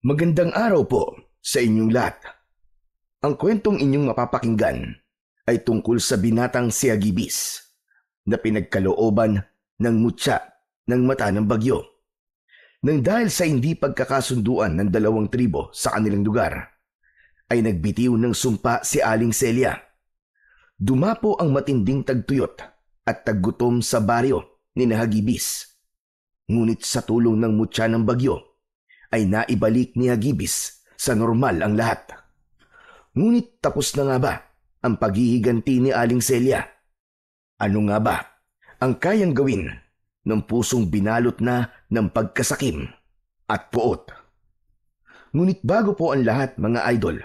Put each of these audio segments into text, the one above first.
Magandang araw po sa inyong lahat. Ang kwentong inyong mapapakinggan ay tungkol sa binatang si Agibis na pinagkalooban ng mutya ng mata ng bagyo. Nang dahil sa hindi pagkakasunduan ng dalawang tribo sa kanilang lugar, ay nagbitiw ng sumpa si Aling Celia. Dumapo ang matinding tagtuyot at taggutom sa baryo ni Agibis. Ngunit sa tulong ng mutya ng bagyo, ay naibalik ni Agibis sa normal ang lahat. Ngunit tapos na nga ba ang paghihiganti ni Aling Celia? Ano nga ba ang kayang gawin ng pusong binalot na ng pagkasakim at puot? Ngunit bago po ang lahat mga idol,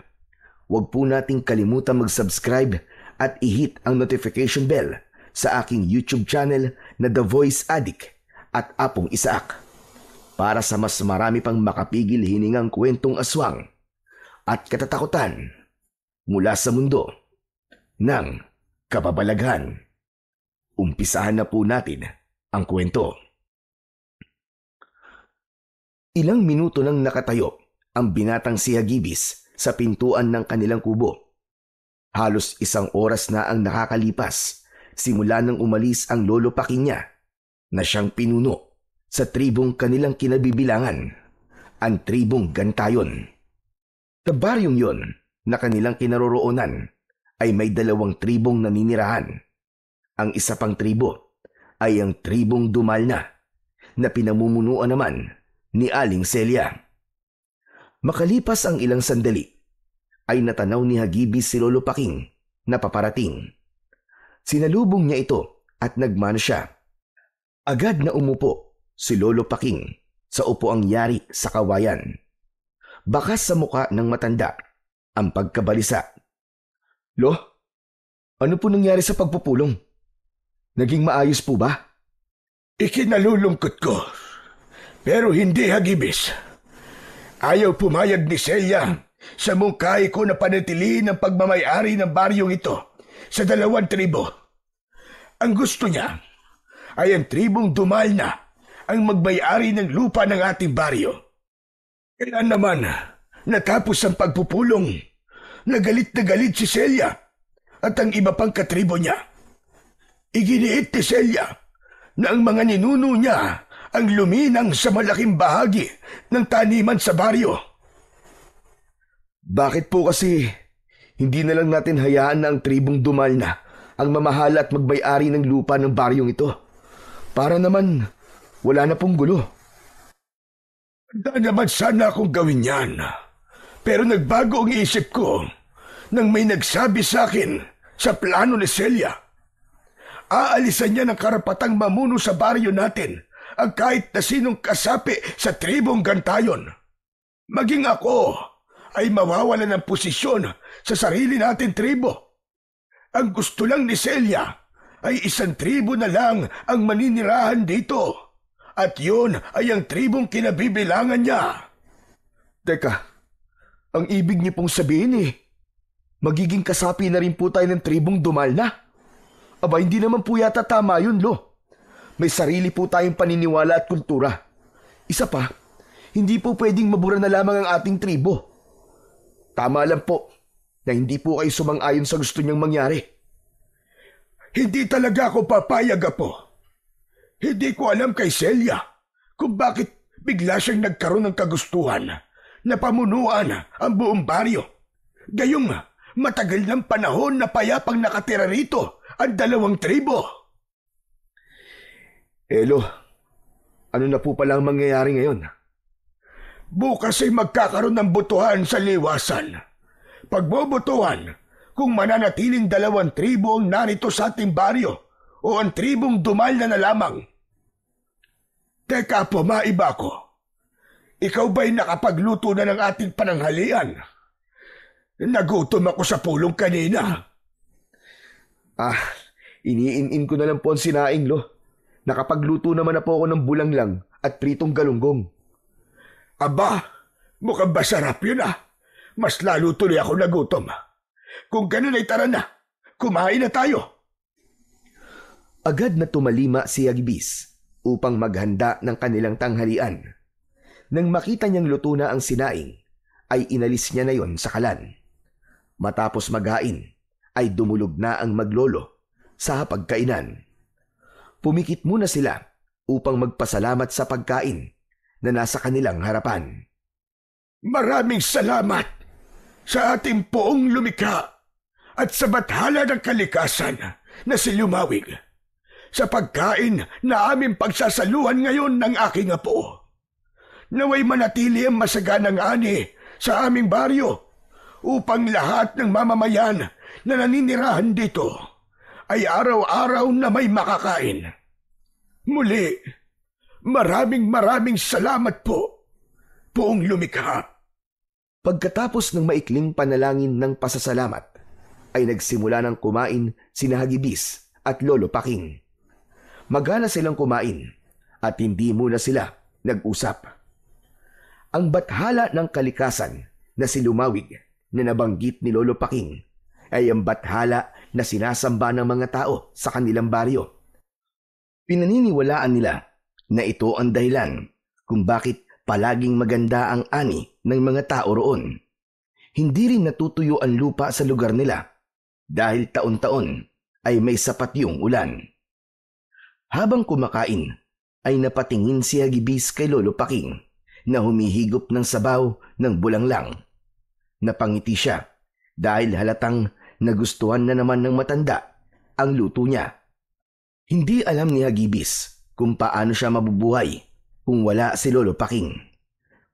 huwag po nating kalimutan mag-subscribe at i-hit ang notification bell sa aking YouTube channel na The Voice Addict at Apong Isaak, para sa mas marami pang makapigil hiningang kwentong aswang at katatakutan mula sa mundo ng kababalaghan. Umpisahan na po natin ang kwento. Ilang minuto nang nakatayo ang binatang si Agibis sa pintuan ng kanilang kubo. Halos 1 oras na ang nakakalipas simula nang umalis ang lolo Paking niya na siyang pinuno sa tribong kanilang kinabibilangan, ang tribong Gantayon. Sa baryong yon na kanilang kinaroroonan ay may 2 tribong naninirahan. Ang isa pang tribo ay ang tribong Dumalna na pinamumunuan naman ni Aling Celia. Makalipas ang ilang sandali ay natanaw ni Agibis si Lolo Paking na paparating. Sinalubong niya ito at nagmano siya. Agad na umupo si Lolo Paking sa upuang yari sa kawayan. Bakas sa muka ng matanda ang pagkabalisa. Lo, ano po nangyari sa pagpupulong? Naging maayos po ba? Ikinalulungkot ko. Pero hindi, Agibis. Ayaw pumayag ni Celia sa mungkahi ko na panatilihin ang pagmamayari ng baryong ito sa 2 tribo. Ang gusto niya ay ang tribong Dumalna ang magmayari ng lupa ng ating baryo. Kaya naman, natapos ang pagpupulong, nagalit na galit si Celia at ang iba pang katribo niya. Iginiit ni Celia na ang mga ninuno niya ang luminang sa malaking bahagi ng taniman sa baryo. Bakit po kasi hindi na lang natin hayaan na ang tribong Dumalna ang mamahala at magmayari ng lupa ng baryong ito? Para naman wala na pong gulo. Handa naman sana akong gawin yan. Pero nagbago ang isip ko nang may nagsabi sa akin sa plano ni Celia. Aalisan niya ng karapatang mamuno sa baryo natin ang kahit na sinong kasapi sa tribong Gantayon. Maging ako ay mawawala ng posisyon sa sarili natin tribo. Ang gusto lang ni Celia ay 1 tribo na lang ang maninirahan dito. At yun ay ang tribong kinabibilangan niya. Teka, ang ibig niyo pong sabihin magiging kasapi na rin po tayo ng tribong Dumalna? Aba, hindi naman po yata tama yun, Lo. May sarili po tayong paniniwala at kultura. Isa pa, hindi po pwedeng mabura na lamang ang ating tribo. Tama lang po na hindi po kayo sumang-ayon sa gusto niyang mangyari. Hindi talaga ako papayag, Apo. Hindi ko alam kay Celia kung bakit bigla siyang nagkaroon ng kagustuhan na pamunuan ang buong baryo. Gayong matagal ng panahon na payapang nakatira rito ang 2 tribo. Elo, ano na po pala ang mangyayari ngayon? Bukas ay magkakaroon ng botohan sa liwasan. Pagbobotohan kung mananatiling 2 tribo ang narito sa ating baryo o ang tribong Dumalna na lamang. Teka po, maiba ko. Ikaw ba'y nakapagluto na ng ating pananghalian? Nagutom ako sa pulong kanina. Iniin-in ko na lang po ang sinaing, Lo. Nakapagluto naman na po ako ng bulanglang at pritong galunggong. Aba, mukhang masarap yun . Mas lalo tuloy ako nagutom. Kung ganun ay tara na, kumain na tayo. Agad na tumalima si Agibis upang maghanda ng kanilang tanghalian. Nang makita niyang luto na ang sinaing, ay inalis niya na yon sa kalan. Matapos maghain, ay dumulog na ang maglolo sa pagkainan. Pumikit muna sila upang magpasalamat sa pagkain na nasa kanilang harapan. Maraming salamat sa ating poong lumikha at sa bathala ng kalikasan na si Lumawig, sa pagkain na aming pagsasaluhan ngayon ng aking apo. Naway manatili ang masaganang ani sa aming baryo upang lahat ng mamamayan na naninirahan dito ay araw-araw na may makakain. Muli, maraming salamat po, poong lumikha. Pagkatapos ng maikling panalangin ng pasasalamat, ay nagsimula ng kumain sina Hagibis at Lolo Paking. Magana silang kumain at hindi muna sila nag-usap. Ang bathala ng kalikasan na si Lumawig na nabanggit ni Lolo Paking ay ang bathala na sinasamba ng mga tao sa kanilang baryo. Pinaniniwalaan nila na ito ang dahilan kung bakit palaging maganda ang ani ng mga tao roon. Hindi rin natutuyo ang lupa sa lugar nila dahil taon-taon ay may sapat yung ulan. Habang kumakain ay napatingin si Hagibis kay Lolo Paking na humihigop ng sabaw ng bulanglang. Napangiti siya dahil halatang nagustuhan na naman ng matanda ang luto niya. Hindi alam ni Hagibis kung paano siya mabubuhay kung wala si Lolo Paking.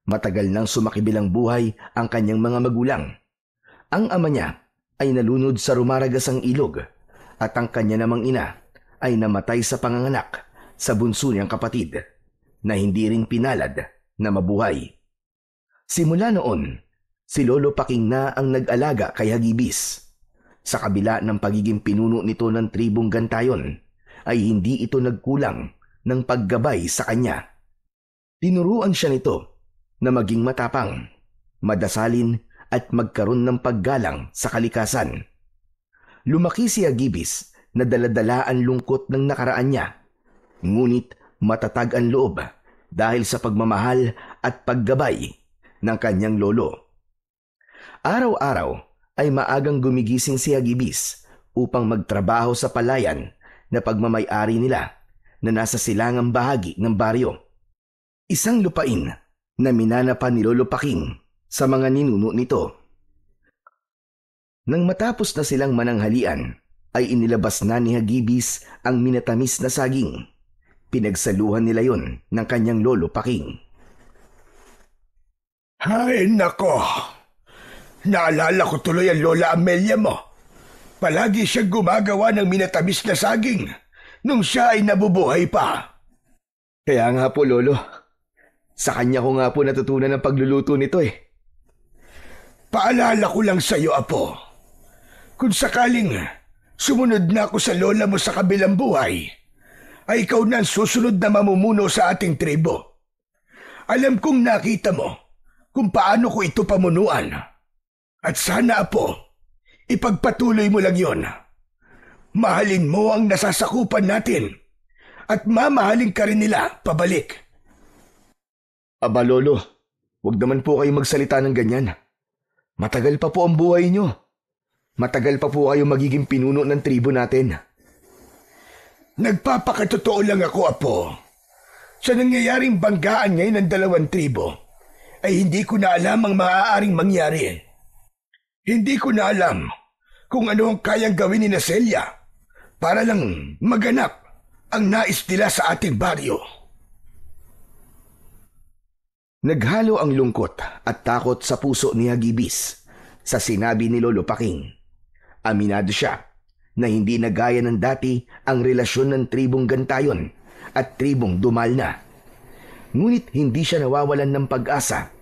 Matagal nang sumakibilang buhay ang kanyang mga magulang. Ang ama niya ay nalunod sa rumaragasang ilog at ang kanya namang ina ay namatay sa panganganak sa bunso niyang kapatid na hindi rin pinalad na mabuhay. Simula noon, si Lolo Paking na ang nag-alaga kay Hagibis. Sa kabila ng pagiging pinuno nito ng tribong Gantayon, ay hindi ito nagkulang ng paggabay sa kanya. Tinuruan siya nito na maging matapang, madasalin at magkaroon ng paggalang sa kalikasan. Lumaki si Hagibis na daladala ang lungkot ng nakaraan niya, ngunit matatag ang loob dahil sa pagmamahal at paggabay ng kanyang lolo. Araw-araw ay maagang gumigising si Hagibis upang magtrabaho sa palayan na pagmamay-ari nila na nasa silangang bahagi ng baryo. Isang lupain na minana pa ni Lolo Paking sa mga ninuno nito. Nang matapos na silang mananghalian, ay inilabas na ni Hagibis ang minatamis na saging. Pinagsaluhan nila yon ng kanyang Lolo Paking. Ay nako, naalala ko tuloy ang Lola Amelia mo. Palagi siyang gumagawa ng minatamis na saging nung siya ay nabubuhay pa. Kaya nga po, Lolo. Sa kanya ko nga po natutunan ang pagluluto nito eh. Paalala ko lang sa iyo, Apo. Kung sakaling sumunod na ako sa lola mo sa kabilang buhay, ay ikaw na ang susunod na mamumuno sa ating tribo. Alam kong nakita mo kung paano ko ito pamunuan. At sana, Apo, ipagpatuloy mo lang yon. Mahalin mo ang nasasakupan natin at mamahalin ka rin nila pabalik. Aba, Lolo, huwag naman po kayo magsalita ng ganyan. Matagal pa po ang buhay nyo. Matagal pa po kayo magiging pinuno ng tribo natin. Nagpapakatotoo lang ako, Apo. Sa nangyayaring banggaan ngayon ng dalawang tribo, ay hindi ko na alam ang maaaring mangyari. Hindi ko na alam kung ano ang kayang gawin ni Celia para lang maganap ang nais nila sa ating baryo. Naghalo ang lungkot at takot sa puso ni Hagibis sa sinabi ni Lolo Paking. Aminado siya na hindi na gaya ng dati ang relasyon ng tribong Gantayon at tribong Dumal na. Ngunit hindi siya nawawalan ng pag-asa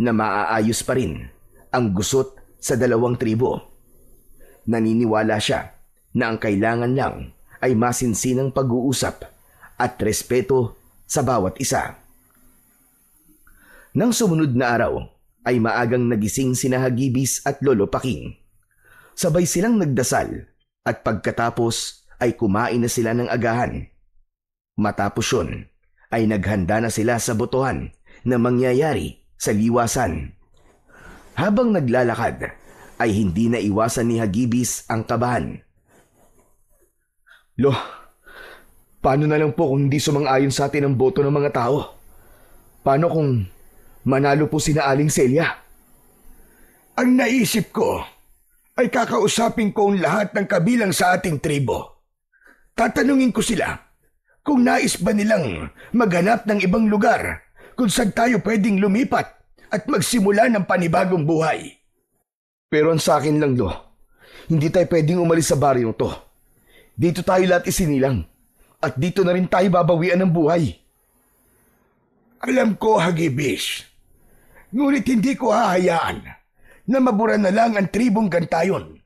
na maaayos pa rin ang gusot sa dalawang tribo. Naniniwala siya na ang kailangan lang ay masinsinang pag-uusap at respeto sa bawat isa. Nang sumunod na araw ay maagang nagising sina Hagibis at Lolo Paking. Sabay silang nagdasal at pagkatapos ay kumain na sila ng agahan. Matapos yun ay naghanda na sila sa botohan na mangyayari sa liwasan. Habang naglalakad, ay hindi na iwasan ni Hagibis ang kabahan. Lo, paano na lang po kung hindi sumang-ayon sa atin ang boto ng mga tao? Paano kung manalo po sina Aling Celia? Ang naisip ko ay kakausapin ko ang lahat ng kabilang sa ating tribo. Tatanungin ko sila kung nais ba nilang maghanap ng ibang lugar kung saan tayo pwedeng lumipat at magsimula ng panibagong buhay. Pero ang sa akin lang, Lo, hindi tayo pwedeng umalis sa baryong to. Dito tayo lahat isinilang at dito na rin tayo babawian ng buhay. Alam ko, Hagibis. Ngunit hindi ko hahayaan na mabura na lang ang tribong Gantayon.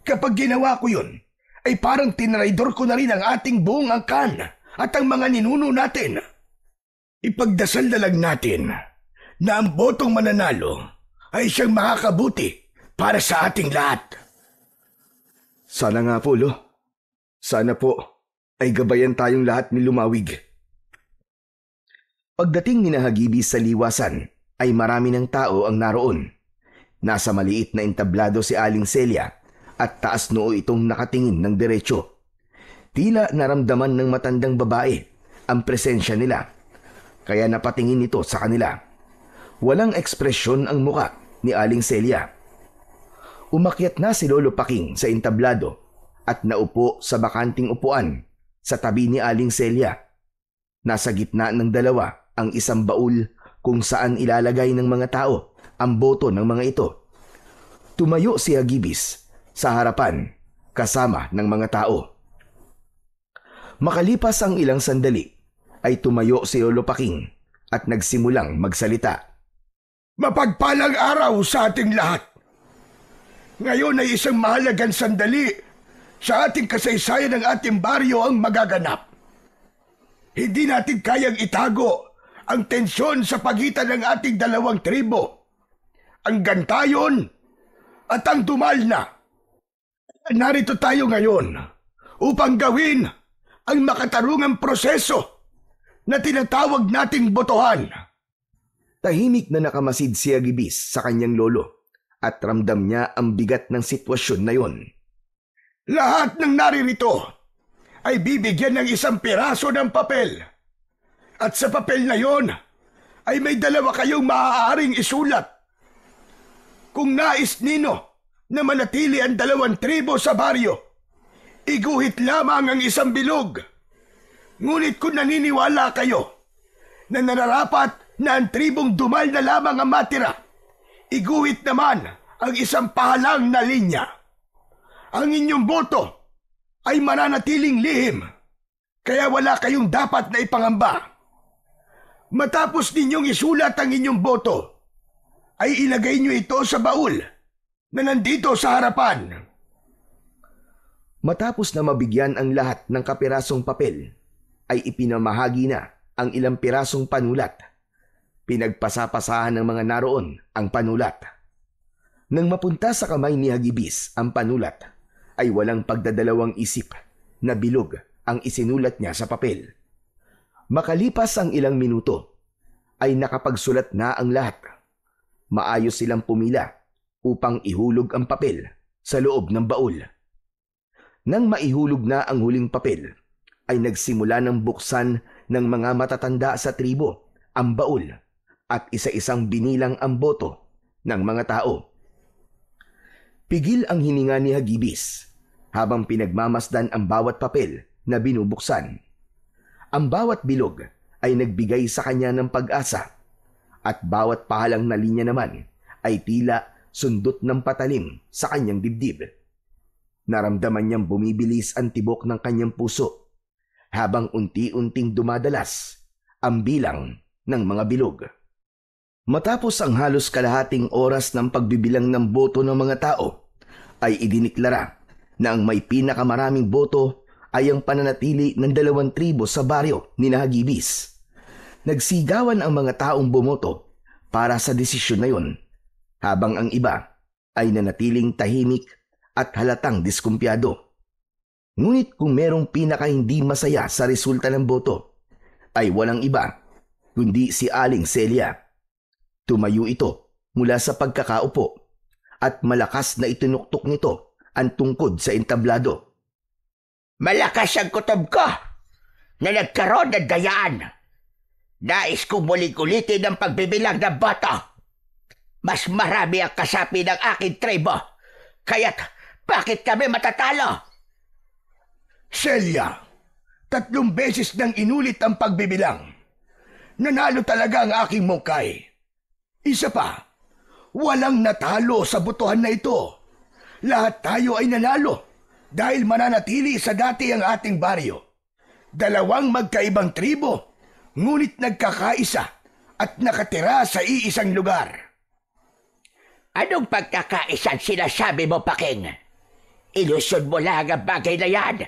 Kapag ginawa ko yun, ay parang tinraidor ko na rin ang ating buong angkan at ang mga ninuno natin. Ipagdasal na lang natin na ang botong mananalo ay siyang makakabuti para sa ating lahat. Sana nga po, Lo. Sana po ay gabayan tayong lahat ni Lumawig. Pagdating ni Hagibis sa liwasan, ay marami ng tao ang naroon. Nasa maliit na entablado si Aling Celia at taas noo itong nakatingin ng diretso. Tila naramdaman ng matandang babae ang presensya nila, kaya napatingin ito sa kanila. Walang ekspresyon ang muka ni Aling Celia. Umakyat na si Lolo Paking sa entablado at naupo sa bakanting upuan sa tabi ni Aling Celia. Nasa gitna ng dalawa ang isang baul kung saan ilalagay ng mga tao ang boto ng mga ito. Tumayo si Hagibis sa harapan kasama ng mga tao. Makalipas ang ilang sandali ay tumayo si Lolo Paking at nagsimulang magsalita. Mapagpalang araw sa ating lahat. Ngayon ay isang mahalagang sandali sa ating kasaysayan ng ating baryo ang magaganap. Hindi natin kayang itago ang tensyon sa pagitan ng ating dalawang tribo, ang Gantayon at ang Dumalna. Narito tayo ngayon upang gawin ang makatarungang proseso na tinatawag nating botohan. Tahimik na nakamasid si Hagibis sa kanyang lolo at ramdam niya ang bigat ng sitwasyon na yon. Lahat ng naririto ay bibigyan ng isang piraso ng papel. At sa papel na yon ay may dalawa kayong maaaring isulat. Kung nais nino na manatili ang dalawang tribo sa baryo, iguhit lamang ang isang bilog. Ngunit kung naniniwala kayo na nararapat na ang tribong Dumal na lamang ang matira, iguhit naman ang isang pahalang na linya. Ang inyong boto ay mananatiling lihim, kaya wala kayong dapat na ipangamba. Matapos ninyong isulat ang inyong boto, ay ilagay nyo ito sa baul na nandito sa harapan. Matapos na mabigyan ang lahat ng kapirasong papel, ay ipinamahagi na ang ilang pirasong panulat. Pinagpasapasahan ng mga naroon ang panulat. Nang mapunta sa kamay ni Hagibis ang panulat, ay walang pagdadalawang isip na bilog ang isinulat niya sa papel. Makalipas ang ilang minuto, ay nakapagsulat na ang lahat. Maayos silang pumila upang ihulog ang papel sa loob ng baul. Nang maihulog na ang huling papel, ay nagsimula ng buksan ng mga matatanda sa tribo ang baul at isa-isang binilang ang boto ng mga tao. Pigil ang hininga ni Hagibis habang pinagmamasdan ang bawat papel na binubuksan. Ang bawat bilog ay nagbigay sa kanya ng pag-asa at bawat pahalang na linya naman ay tila sundot ng patalim sa kanyang dibdib. Naramdaman niyang bumibilis ang tibok ng kanyang puso habang unti-unting dumadalas ang bilang ng mga bilog. Matapos ang halos kalahating oras ng pagbibilang ng boto ng mga tao, ay idiniklara na ang may pinakamaraming boto ay ang pananatili ng dalawang tribo sa baryo ni Hagibis. Nagsigawan ang mga taong bumoto para sa desisyon na yon, habang ang iba ay nanatiling tahimik at halatang diskumpiyado. Ngunit kung merong pinaka hindi masaya sa resulta ng boto, ay walang iba kundi si Aling Celia. Tumayo ito mula sa pagkakaupo at malakas na itinuktok nito ang tungkod sa entablado. Malakas ang kutob ko na nagkaroon ng dayaan. Nais ko muling ulitin ang pagbibilang ng boto. Mas marami ang kasapi ng aking tribo. Kaya't bakit kami matatalo? Celia, 3 beses nang inulit ang pagbibilang. Nanalo talaga ang aking mungkay. Isa pa, walang natalo sa botohan na ito. Lahat tayo ay nanalo dahil mananatili sa dati ang ating baryo. 2 magkaibang tribo, ngunit nagkakaisa at nakatira sa iisang lugar. Anong pagkakaisan sinasabi mo, Paking? Ilusyon mo lang ang bagay na yan.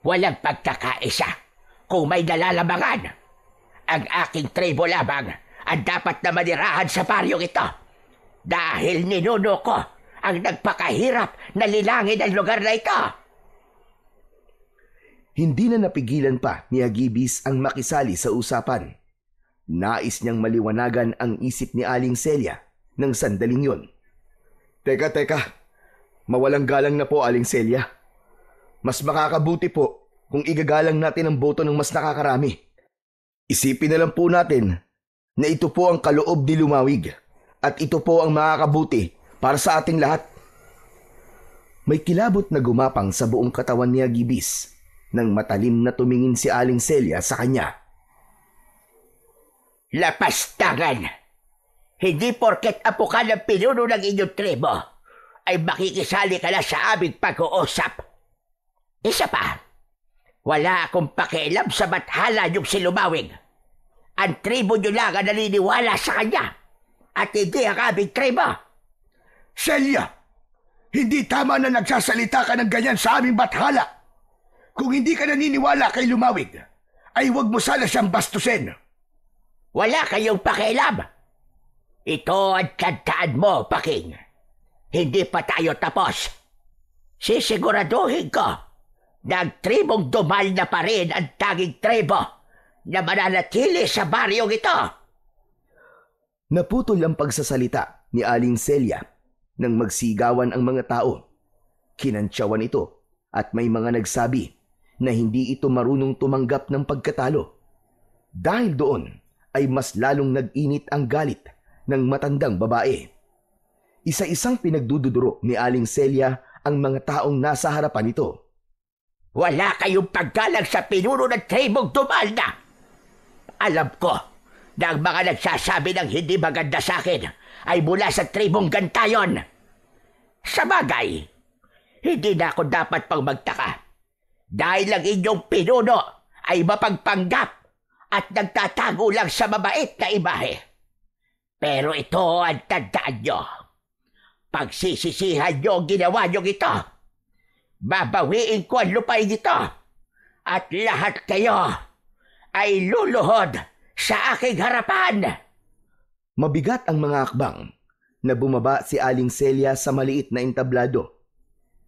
Walang pagkakaisa kung may nalalamangan. Ang aking tribo lamang ang dapat na manirahan sa baryong ito. Dahil ninuno ko ang nagpakahirap na lilangin ang lugar na ito. Hindi na napigilan pa ni Hagibis ang makisali sa usapan. Nais niyang maliwanagan ang isip ni Aling Celia ng sandaling yun. Teka, mawalang galang na po, Aling Celia. Mas makakabuti po kung igagalang natin ang boto ng mas nakakarami. Isipin na lang po natin na ito po ang kaloob ni Lumawig at ito po ang makakabuti para sa ating lahat. May kilabot na gumapang sa buong katawan ni Hagibis nang matalim na tumingin si Aling Celia sa kanya. Lapastangan! Hindi porket apo ka ng pinuno ng inyong tribo ay makikisali ka na sa aming pag-uusap. Isa pa, wala akong pakialam sa bathala yung si Lumawig. Ang tribo nyo lang ang naniniwala sa kanya at hindi ang aming tribo. Celia, hindi tama na nagsasalita ka ng ganyan sa aming bathala. Kung hindi ka naniniwala kay Lumawig, ay huwag mo sana siyang bastusin. Wala kayong pakialam. Ito ang tandaan mo, Paking. Hindi pa tayo tapos. Sisiguraduhin ko na ang tribong Dumal na pa rin ang tanging tribo na mananatili sa baryong ito. Naputol ang pagsasalita ni Aling Celia nang magsigawan ang mga tao. Kinantsawan ito at may mga nagsabi na hindi ito marunong tumanggap ng pagkatalo. Dahil doon ay mas lalong nag-init ang galit ng matandang babae. Isa-isang pinagdududuro ni Aling Celia ang mga taong nasa harapan nito. Wala kayong paggalang sa pinuno ng tribong Dumal na. Alam ko na ang mga nagsasabi ng hindi maganda sa akin ay mula sa tribong Gantayon. Sa bagay, hindi na ako dapat pang magtaka dahil ang inyong pinuno ay mapagpanggap at nagtatago lang sa mabait na imahe. Pero ito ang tandaan nyo. Pagsisisihan nyo ang ginawa nyo ito. Babawiin ko ang lupain ito. At lahat kayo ay luluhod sa aking harapan. Mabigat ang mga akbang na bumaba si Aling Celia sa maliit na entablado.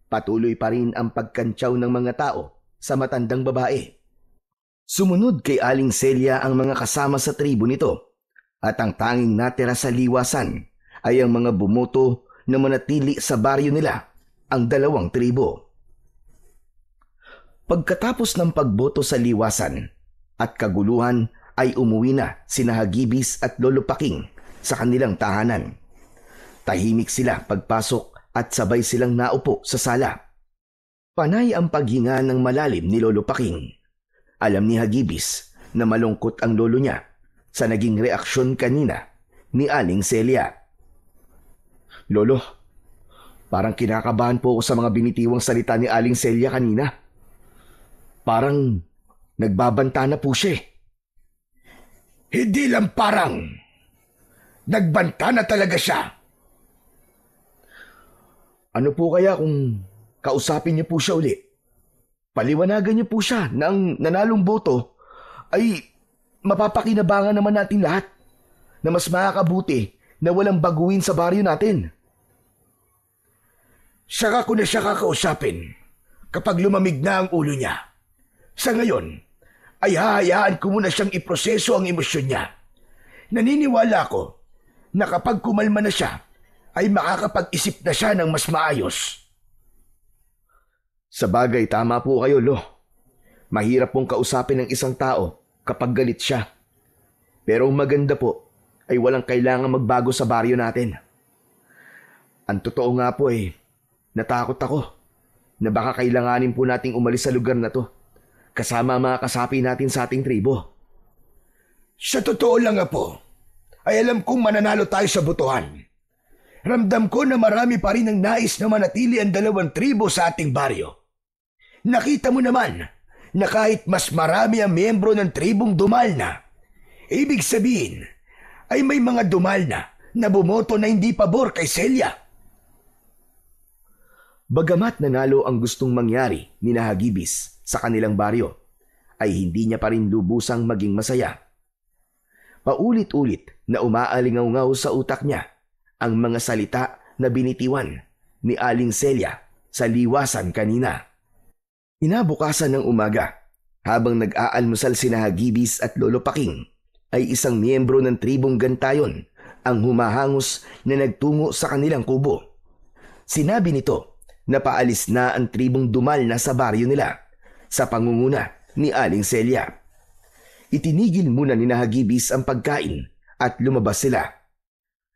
Patuloy pa rin ang pagkantsaw ng mga tao sa matandang babae. Sumunod kay Aling Celia ang mga kasama sa tribo nito at ang tanging natira sa liwasan ay ang mga bumoto na manatili sa baryo nila, ang 2 tribo. Pagkatapos ng pagboto sa liwasan at kaguluhan ay umuwi na sina Hagibis at Lolo Paking sa kanilang tahanan. Tahimik sila pagpasok at sabay silang naupo sa sala. Panay ang paghinga ng malalim ni Lolo Paking. Alam ni Hagibis na malungkot ang lolo niya sa naging reaksyon kanina ni Aling Celia. Lolo, parang kinakabahan po ako sa mga binitiwang salita ni Aling Celia kanina. Parang nagbabanta na po siya. Hindi lang parang. Nagbanta na talaga siya. Ano po kaya kung kausapin niyo po siya uli? Paliwanagan niyo po siya na ang nanalong boto ay mapapakinabangan naman natin lahat na mas makakabuti na walang baguhin sa baryo natin. Saka ko na siya kakausapin kapag lumamig na ang ulo niya. Sa ngayon, ay hahayaan ko muna siyang iproseso ang emosyon niya. Naniniwala ko na kapag kumalma na siya, ay makakapag-isip na siya ng mas maayos. Sa bagay, tama po kayo, Lo. Mahirap pong kausapin ng isang tao kapag galit siya. Pero ang maganda po ay walang kailangan magbago sa baryo natin. Ang totoo nga po natakot ako na baka kailanganin po nating umalis sa lugar na to kasama ang mga kasapi natin sa ating tribo. Sa totoo lang, Apo, ay alam kong mananalo tayo sa butuhan. Ramdam ko na marami pa rin ang nais na manatili ang 2 tribo sa ating baryo. Nakita mo naman na kahit mas marami ang miyembro ng tribong Dumalna, ibig sabihin ay may mga Dumalna na bumoto na hindi pabor kay Celia. Bagamat nanalo ang gustong mangyari ni Hagibis sa kanilang baryo, ay hindi niya pa rin lubusang maging masaya. Paulit-ulit na umaalingaw-ngaw sa utak niya ang mga salita na binitiwan ni Aling Celia sa liwasan kanina. Inabukasan ng umaga, habang nag-aalmusal sina Hagibis at Lolo Paking, ay isang miyembro ng tribong Gantayon ang humahangos na nagtungo sa kanilang kubo. Sinabi nito na paalis na ang tribong Dumalna sa baryo nila sa pangunguna ni Aling Celia. Itinigil muna ni Hagibis ang pagkain at lumabas sila.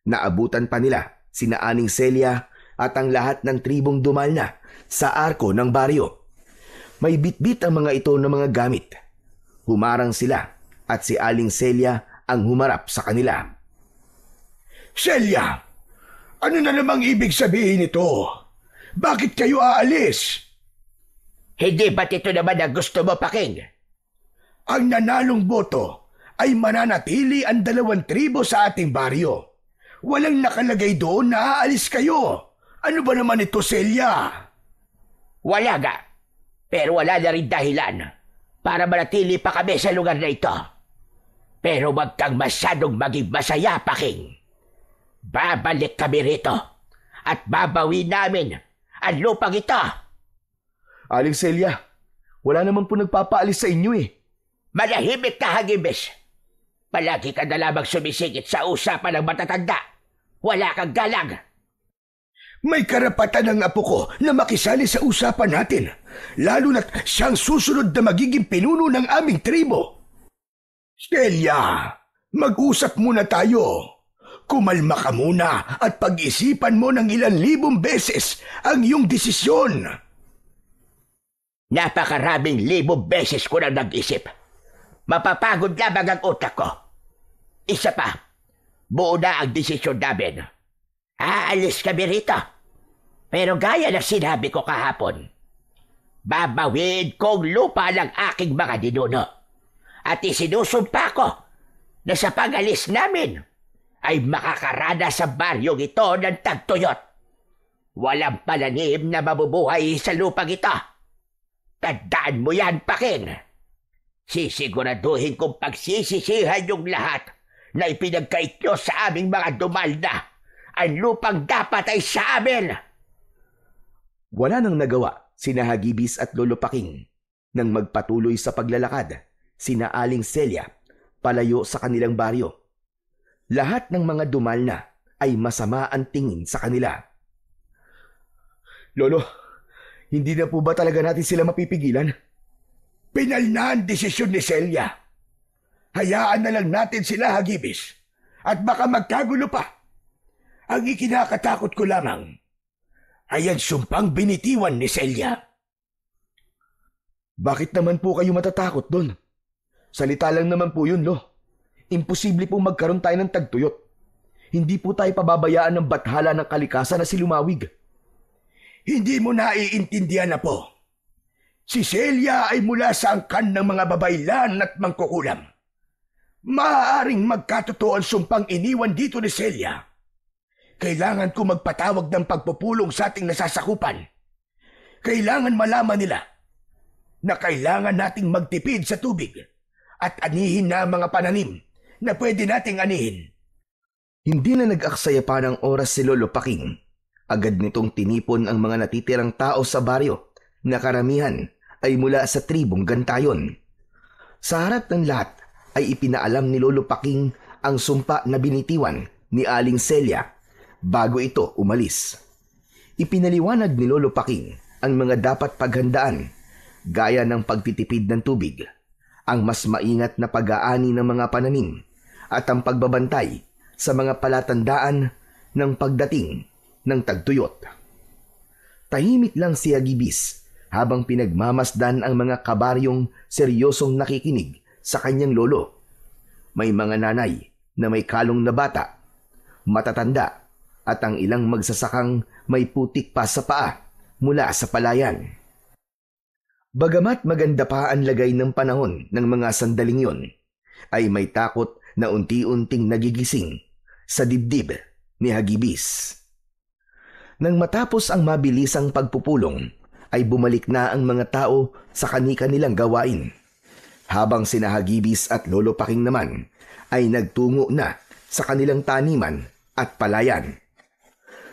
Naabutan pa nila sina Aling Celia at ang lahat ng tribong Dumalna sa arko ng baryo. May bitbit ang mga ito ng mga gamit. Humarang sila at si Aling Celia ang humarap sa kanila. Celia, ano na namang ibig sabihin nito? Bakit kayo aalis? Hindi ba't ito naman ang gusto mo, Paking? Ang nanalong boto ay mananatili ang 2 tribo sa ating baryo. Walang nakalagay doon na aalis kayo. Ano ba naman ito, Celia? Wala nga. Pero wala na rin dahilan para manatili pa kami sa lugar na ito. Pero wag kang masyadong maging masaya, Paking. Babalik kami rito at babawi namin ang lupang ito. Aling Celia, wala naman po nagpapaalis sa inyo Manahimik ka, Hagibis. Palagi ka na lamang sumisigit sa usapan ng matatanda. Wala kang galang. May karapatan ng apo ko na makisali sa usapan natin, lalo na't siyang susunod na magiging pinuno ng aming tribo. Celia, mag-usap muna tayo. Kumalma ka muna at pag-isipan mo ng 1,000 beses ang iyong desisyon. Napakaraming 1,000 beses ko na nag-isip. Mapapagod lamang ang utak ko. Isa pa, buo na ang desisyon namin. Aalis kami rito. Pero gaya na sinabi ko kahapon, babawin kong lupa ng aking mga ninuno. At isinusumpa ko na sa pag-alis namin ay makakarana sa baryong ito ng tagtuyot. Walang pananim na mabubuhay sa lupang ito. Tandaan mo yan, Paking. Sisiguraduhin kong pagsisisihan yung lahat na ipinagkait nyo sa aming mga Dumalna. Ang lupang dapat ay sa amin. Wala nang nagawa sina Hagibis at Lolo Paking nang magpatuloy sa paglalakad sina Aling Celia palayo sa kanilang baryo. Lahat ng mga Dumalna ay masama ang tingin sa kanila. Lolo, hindi na po ba talaga natin sila mapipigilan? Pinal na ang desisyon ni Celia. Hayaan na lang natin sila, Hagibis. At baka magkagulo pa. Ang ikinakatakot ko lamang ay ang sumpang binitiwan ni Celia. Bakit naman po kayo matatakot doon? Salita lang naman po yun, Lo. Imposible pong magkaroon tayo ng tagtuyot. Hindi po tayo pababayaan ng bathala ng kalikasan na si Lumawig. Hindi mo naiintindihan na po. Si Celia ay mula sa angkan ng mga babaylan at mangkukulam. Maaaring magkatotoo ang sumpang iniwan dito ni Celia. Kailangan ko magpatawag ng pagpupulong sa ating nasasakupan. Kailangan malaman nila na kailangan nating magtipid sa tubig at anihin na ang mga pananim na pwede nating anihin. Hindi na nag-aksaya pa ng oras si Lolo Paking. Agad nitong tinipon ang mga natitirang tao sa baryo na karamihan ay mula sa tribong Gantayon. Sa harap ng lahat ay ipinaalam ni Lolo Paking ang sumpa na binitiwan ni Aling Celia bago ito umalis. Ipinaliwanag ni Lolo Paking ang mga dapat paghandaan gaya ng pagtitipid ng tubig, ang mas maingat na pag-aani ng mga pananim at ang pagbabantay sa mga palatandaan ng pagdating ng tagtuyot. Tahimik lang si Agibis habang pinagmamasdan ang mga kabaryong seryosong nakikinig sa kanyang lolo. May mga nanay na may kalong na bata, matatanda at ang ilang magsasakang may putik pa sa paa mula sa palayan. Bagamat maganda pa ang lagay ng panahon ng mga sandaling yon, ay may takot na unti-unting nagigising sa dibdib ni Agibis. Nang matapos ang mabilisang pagpupulong, ay bumalik na ang mga tao sa kani-kanilang gawain, habang sina Agibis at Lolo Paking naman ay nagtungo na sa kanilang taniman at palayan.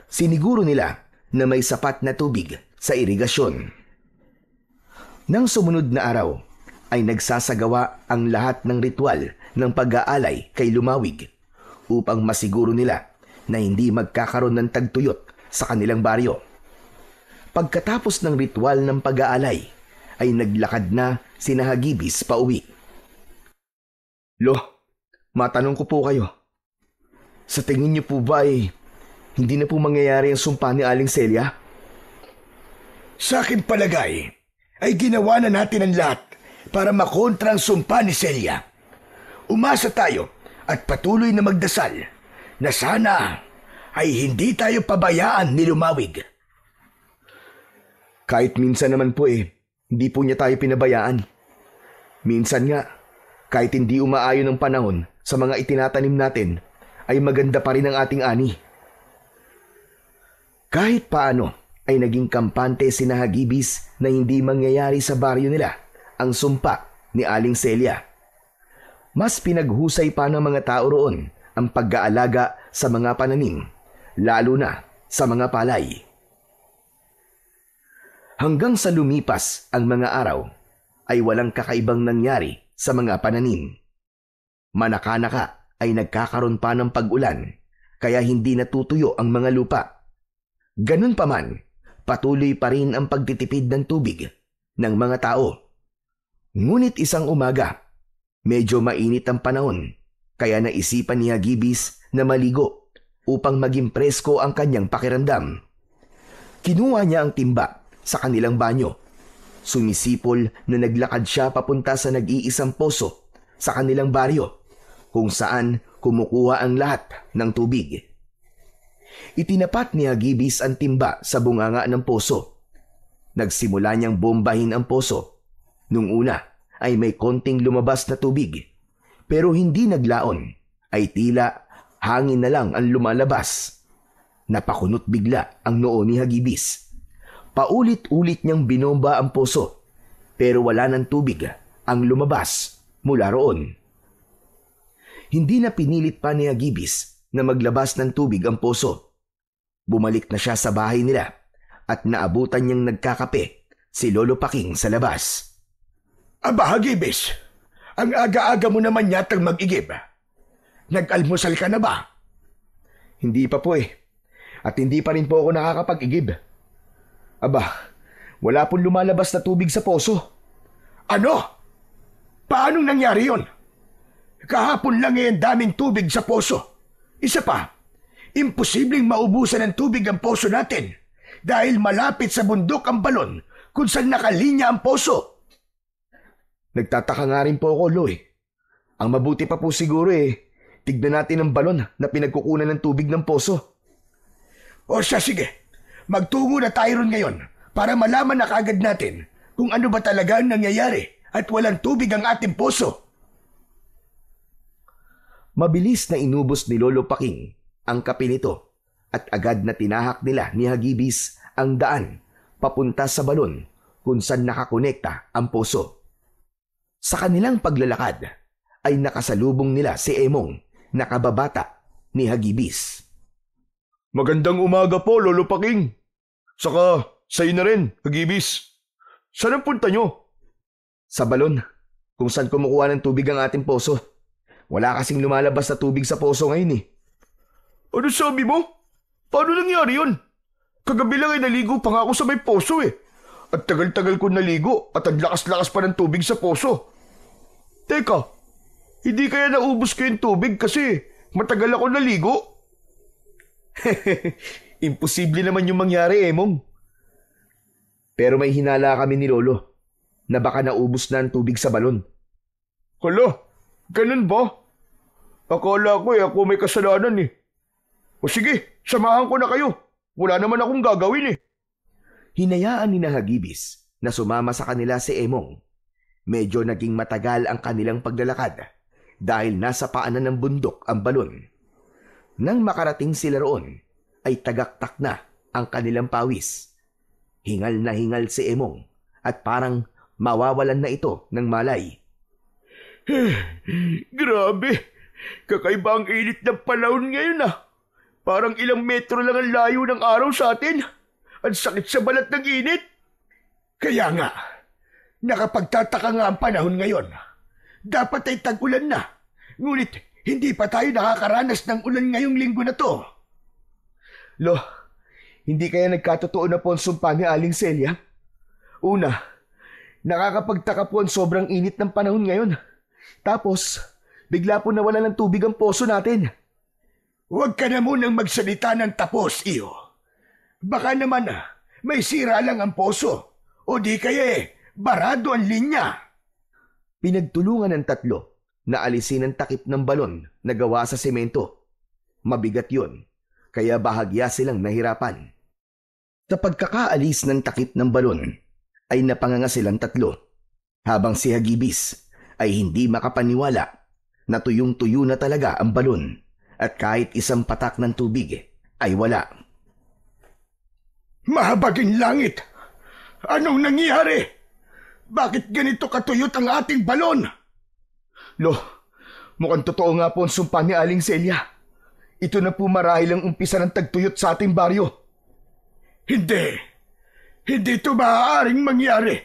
Siniguro nila na may sapat na tubig sa irigasyon. Nang sumunod na araw, ay nagsasagawa ang lahat ng ritual ng pag-aalay kay Lumawig upang masiguro nila na hindi magkakaroon ng tagtuyot sa kanilang baryo. Pagkatapos ng ritual ng pag-aalay, ay naglakad na sina Agibis pauwi. Lo, matanong ko po kayo. Sa tingin niyo po ba ay hindi na po mangyayari ang sumpa ni Aling Celia? Sa akin palagay, ay ginawa na natin ang lahat para makontra ang sumpa ni Celia. Umasa tayo at patuloy na magdasal na sana ay hindi tayo pabayaan ni Lumawig. Kahit minsan naman po hindi po niya tayo pinabayaan. Minsan nga, kahit hindi umaayon ang panahon sa mga itinatanim natin, ay maganda pa rin ang ating ani. Kahit paano ay naging kampante sina Agibis na hindi mangyayari sa baryo nila ang sumpa ni Aling Celia. Mas pinaghusay pa ng mga tao roon ang pag-aalaga sa mga pananim, lalo na sa mga palay. Hanggang sa lumipas ang mga araw, ay walang kakaibang nangyari sa mga pananim. Manaka-naka ay nagkakaroon pa ng pag-ulan, kaya hindi natutuyo ang mga lupa. Ganun pa man, patuloy pa rin ang pagtitipid ng tubig ng mga tao. Ngunit isang umaga, medyo mainit ang panahon, kaya naisipan ni Agibis na maligo upang maging presko ang kanyang pakiramdam. Kinuha niya ang timba sa kanilang banyo. Sumisipol na naglakad siya papunta sa nag-iisang poso sa kanilang baryo, kung saan kumukuha ang lahat ng tubig. Itinapat ni Agibis ang timba sa bunganga ng poso. Nagsimula niyang bombahin ang poso. Nung una ay may konting lumabas na tubig, pero hindi naglaon, ay tila hangin na lang ang lumalabas. Napakunot bigla ang noo ni Agibis. Paulit-ulit niyang binomba ang poso, pero wala ng tubig ang lumabas mula roon. Hindi na pinilit pa ni Agibis na maglabas ng tubig ang poso. Bumalik na siya sa bahay nila at naabutan niyang nagkakape si Lolo Paking sa labas. Aba, Agibis, ang aga-aga mo naman yatang mag-igib. Nag-almusal ka na ba? Hindi pa po at hindi pa rin po ako nakakapag-igib. Aba, wala pong lumalabas na tubig sa poso. Ano? Paanong nangyari yon? Kahapon lang ang daming tubig sa poso. Isa pa, imposibleng maubusan ng tubig ang poso natin dahil malapit sa bundok ang balon kung saan nakalinya ang poso. Nagtataka nga rin po ako, Lo. Ang mabuti pa po siguro tignan natin ang balon na pinagkukunan ng tubig ng poso. O siya, sige. Magtungo na tayo ron ngayon para malaman na kaagad natin kung ano ba talaga ang nangyayari at walang tubig ang ating poso. Mabilis na inubos ni Lolo Paking ang kape nito at agad na tinahak nila ni Agibis ang daan papunta sa balon kung saan nakakonekta ang poso. Sa kanilang paglalakad ay nakasalubong nila si Emong na kababata ni Agibis. Magandang umaga po, Lolo Paking. Saka, sa'yo na rin, Agibis. Saan ang punta nyo? Sa balon. kung saan kumukuha ng tubig ang ating poso. Wala kasing lumalabas na tubig sa poso ngayon eh. Ano sabi mo? Paano nangyari yun? Kagabi lang ay naligo pa nga ako sa may poso eh. At tagal-tagal ko naligo at ang lakas-lakas pa ng tubig sa poso. Teka, hindi kaya naubos ko yung tubig kasi matagal ako naligo? Imposible naman yung mangyari, Emong. Pero may hinala kami ni Lolo na baka naubos na ang tubig sa balon. Hala, ganun ba? Akala ko ako may kasalanan eh. O sige, samahan ko na kayo. Wala naman akong gagawin eh. Hinayaan ni Hagibis na sumama sa kanila si Emong. Medyo naging matagal ang kanilang paglalakad dahil nasa paanan ng bundok ang balon. Nang makarating sila roon, ay tagaktak na ang kanilang pawis. Hingal na hingal si Emong at parang mawawalan na ito ng malay. Grabe, kakaiba ang init ng panahon ngayon ah. Parang ilang metro lang ang layo ng araw sa atin. Ang sakit sa balat ng init. Kaya nga, nakapagtataka nga ang panahon ngayon. Dapat ay tag-ulan na. Ngunit hindi pa tayo nakakaranas ng ulan ngayong linggo na to. Lo, hindi kaya nagkatotoo na po ang sumpa ni Aling Celia? Una, nakakapagtaka po ang sobrang init ng panahon ngayon. Tapos, bigla po nawalan ng tubig ang poso natin. Huwag ka na munang magsalita ng tapos, iyo. Baka naman may sira lang ang poso. O di kaya barado ang linya. Pinagtulungan ng tatlo na alisin ang takip ng balon na gawa sa semento. Mabigat yun, kaya bahagya silang nahirapan. Sa pagkakaalis ng takip ng balon, ay napanganga silang tatlo. Habang si Hagibis ay hindi makapaniwala na tuyong-tuyo na talaga ang balon at kahit isang patak ng tubig ay wala. Mahabaging langit! Anong nangyari? Bakit ganito katuyot ang ating balon? Lo, mukhang totoo nga po ang sumpa ni Aling Celia. Ito na po marahil ang umpisa ng tagtuyot sa ating baryo. Hindi. Hindi ito maaaring mangyari.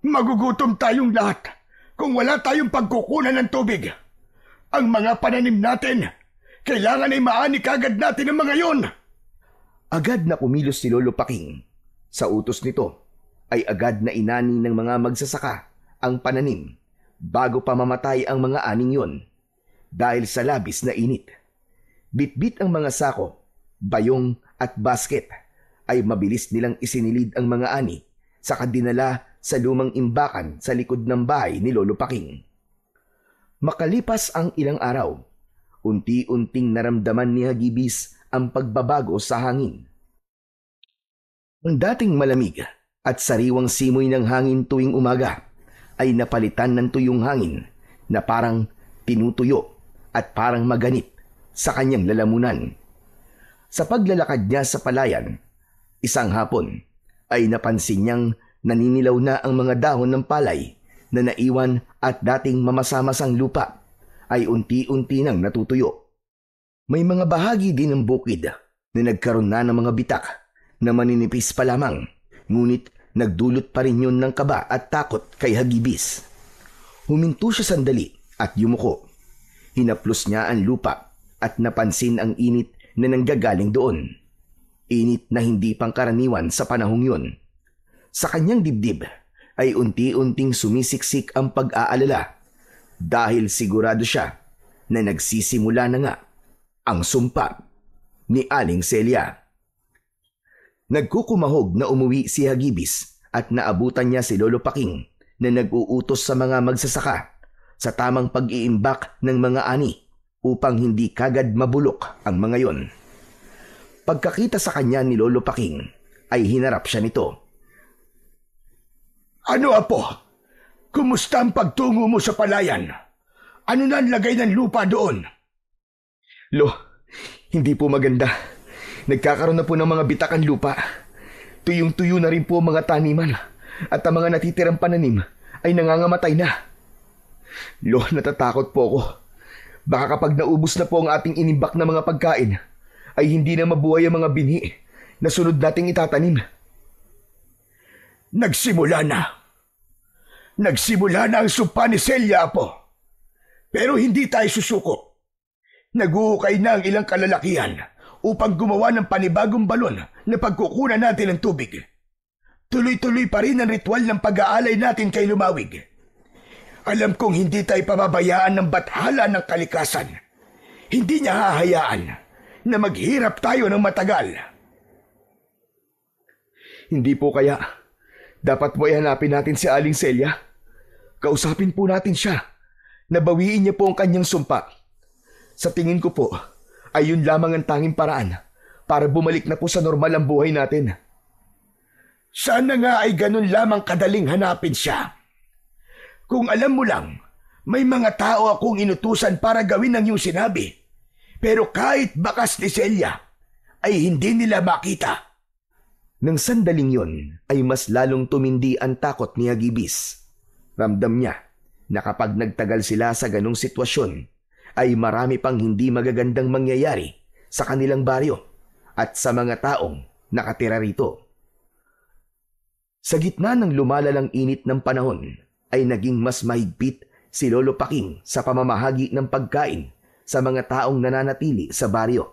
Magugutom tayong lahat kung wala tayong pagkukunan ng tubig. Ang mga pananim natin, kailangan ay maani kagad natin ang mga yon. Agad na kumilos si Lolo Paking. Sa utos nito ay agad na inani ng mga magsasaka ang pananim bago pa mamatay ang mga aning yon dahil sa labis na init. Bitbit ang mga sako, bayong at basket ay mabilis nilang isinilid ang mga ani saka dinala sa lumang imbakan sa likod ng bahay ni Lolo Paking. Makalipas ang ilang araw, unti-unting naramdaman ni Hagibis ang pagbabago sa hangin. Ang dating malamig at sariwang simoy ng hangin tuwing umaga ay napalitan ng tuyong hangin na parang tinutuyo at parang maganit sa kanyang lalamunan. Sa paglalakad niya sa palayan, isang hapon ay napansin niyang naninilaw na ang mga dahon ng palay na naiwan at dating mamasamasang lupa ay unti-unti nang natutuyo. May mga bahagi din ng bukid na nagkaroon na ng mga bitak na maninipis pa lamang, ngunit nagdulot pa rin yun ng kaba at takot kay Hagibis. Huminto siya sandali at yumuko. Hinaplos niya ang lupa at napansin ang init na nanggagaling doon. Init na hindi pangkaraniwan sa panahong yun. Sa kanyang dibdib ay unti-unting sumisiksik ang pag-aalala dahil sigurado siya na nagsisimula na nga ang sumpa ni Aling Celia. Nagkukumahog na umuwi si Hagibis at naabutan niya si Lolo Paking na nag-uutos sa mga magsasaka sa tamang pag-iimbak ng mga ani upang hindi kagad mabulok ang mga yon. Pagkakita sa kanya ni Lolo Paking ay hinarap siya nito. Ano apo? Kumusta ang pagtungo mo sa palayan? Ano na ang lagay ng lupa doon? Lo, hindi po maganda. Nagkakaroon na po ng mga bitakan lupa. Tuyong-tuyo na rin po ang mga taniman at ang mga natitirang pananim ay nangangamatay na. Lo, natatakot po ako. Baka kapag naubos na po ang ating inimbak na mga pagkain, ay hindi na mabuhay ang mga binhi na sunod nating itatanim. Nagsimula na. Nagsimula na ang sumpa ni Celia, Apo. Pero hindi tayo susuko. Naguhukay na ang ilang kalalakihan upang gumawa ng panibagong balon na pagkukunan natin ng tubig. Tuloy-tuloy pa rin ang ritual ng pag-aalay natin kay Lumawig. Alam kong hindi tayo pababayaan ng bathala ng kalikasan. Hindi niya hahayaan na maghirap tayo ng matagal. Hindi po kaya. Dapat po hanapin natin si Aling Celia. Kausapin po natin siya. Nabawiin niya po ang kanyang sumpa. Sa tingin ko po, ay yun lamang ang tanging paraan para bumalik na po sa normal ang buhay natin. Sana nga ay ganun lamang kadaling hanapin siya. Kung alam mo lang, may mga tao akong inutusan para gawin ang iyong sinabi. Pero kahit bakas ni Celia, ay hindi nila makita. Nang sandaling yon ay mas lalong tumindi ang takot ni Hagibis. Ramdam niya na kapag nagtagal sila sa ganong sitwasyon, ay marami pang hindi magagandang mangyayari sa kanilang baryo at sa mga taong nakatira rito. Sa gitna ng lumalalang init ng panahon, ay naging mas mahigpit si Lolo Paking sa pamamahagi ng pagkain sa mga taong nananatili sa baryo.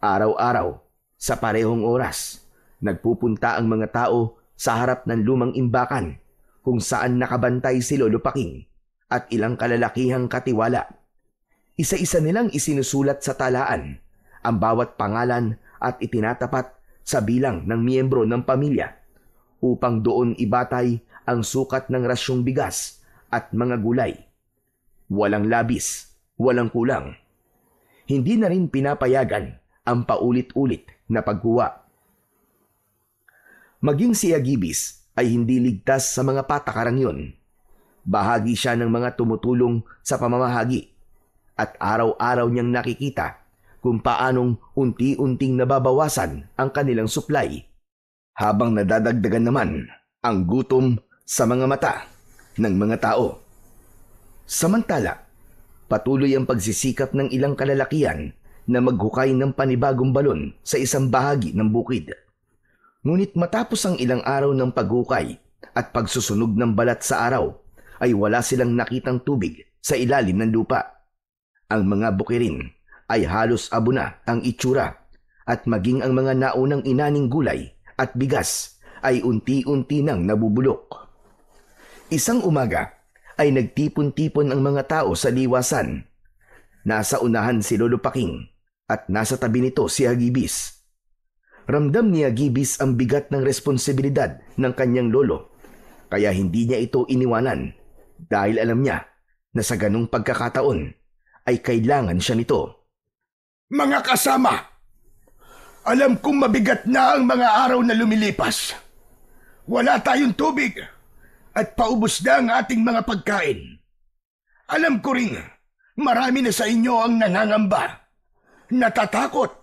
Araw-araw, sa parehong oras, nagpupunta ang mga tao sa harap ng lumang imbakan kung saan nakabantay si Lolo Paking at ilang kalalakihang katiwala. Isa-isa nilang isinusulat sa talaan ang bawat pangalan at itinatapat sa bilang ng miyembro ng pamilya upang doon ibatay ang sukat ng rasyong bigas at mga gulay. Walang labis, walang kulang. Hindi na rin pinapayagan ang paulit-ulit na pagkuha. Maging si Hagibis ay hindi ligtas sa mga patakarang yon. Bahagi siya ng mga tumutulong sa pamamahagi at araw-araw niyang nakikita kung paanong unti-unting nababawasan ang kanilang supply habang nadadagdagan naman ang gutom sa mga mata ng mga tao. Samantala, patuloy ang pagsisikap ng ilang kalalakihan na maghukay ng panibagong balon sa isang bahagi ng bukid. Ngunit matapos ang ilang araw ng paghukay at pagsusunog ng balat sa araw, ay wala silang nakitang tubig sa ilalim ng lupa. Ang mga bukirin ay halos abo na ang itsura at maging ang mga naunang inaning gulay at bigas ay unti-unti nang nabubulok. Isang umaga ay nagtipon-tipon ang mga tao sa liwasan. Nasa unahan si Lolo Paking at nasa tabi nito si Hagibis. Ramdam ni Hagibis ang bigat ng responsibilidad ng kanyang lolo, kaya hindi niya ito iniwanan dahil alam niya na sa ganung pagkakataon ay kailangan siya nito. Mga kasama, alam kong mabigat na ang mga araw na lumilipas. Wala tayong tubig at paubos na ang ating mga pagkain. Alam ko rin, marami na sa inyo ang nangangamba, natatakot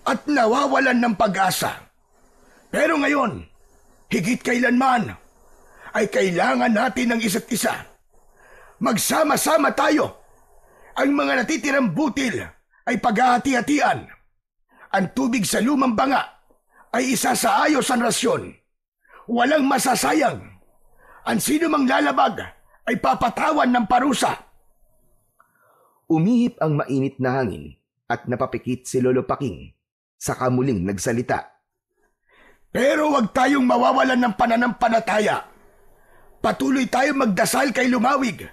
at nawawalan ng pag-asa. Pero ngayon, higit kailanman, ay kailangan natin ng isa't isa. Magsama-sama tayo. Ang mga natitirang butil ay paghahati-hatian. Ang tubig sa lumang banga ay isasaayos ang rasyon. Walang masasayang. Ang sino mang lalabag ay papatawan ng parusa. Umihip ang mainit na hangin at napapikit si Lolo Paking. Saka muling nagsalita. Pero huwag tayong mawawalan ng pananampalataya. Patuloy tayong magdasal kay Lumawig.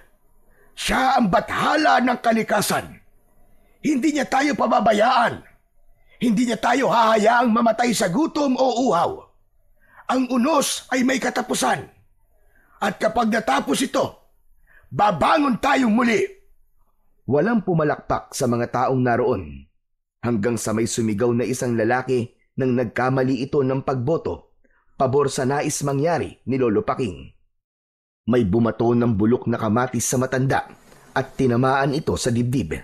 Siya ang bathala ng kalikasan. Hindi niya tayo pababayaan. Hindi niya tayo hahayaang mamatay sa gutom o uhaw. Ang unos ay may katapusan. At kapag natapos ito, babangon tayong muli. Walang pumalakpak sa mga taong naroon. Hanggang sa may sumigaw na isang lalaki nang nagkamali ito ng pagboto, pabor sa nais mangyari ni Lolo Paking. May bumato ng bulok na kamatis sa matanda at tinamaan ito sa dibdib.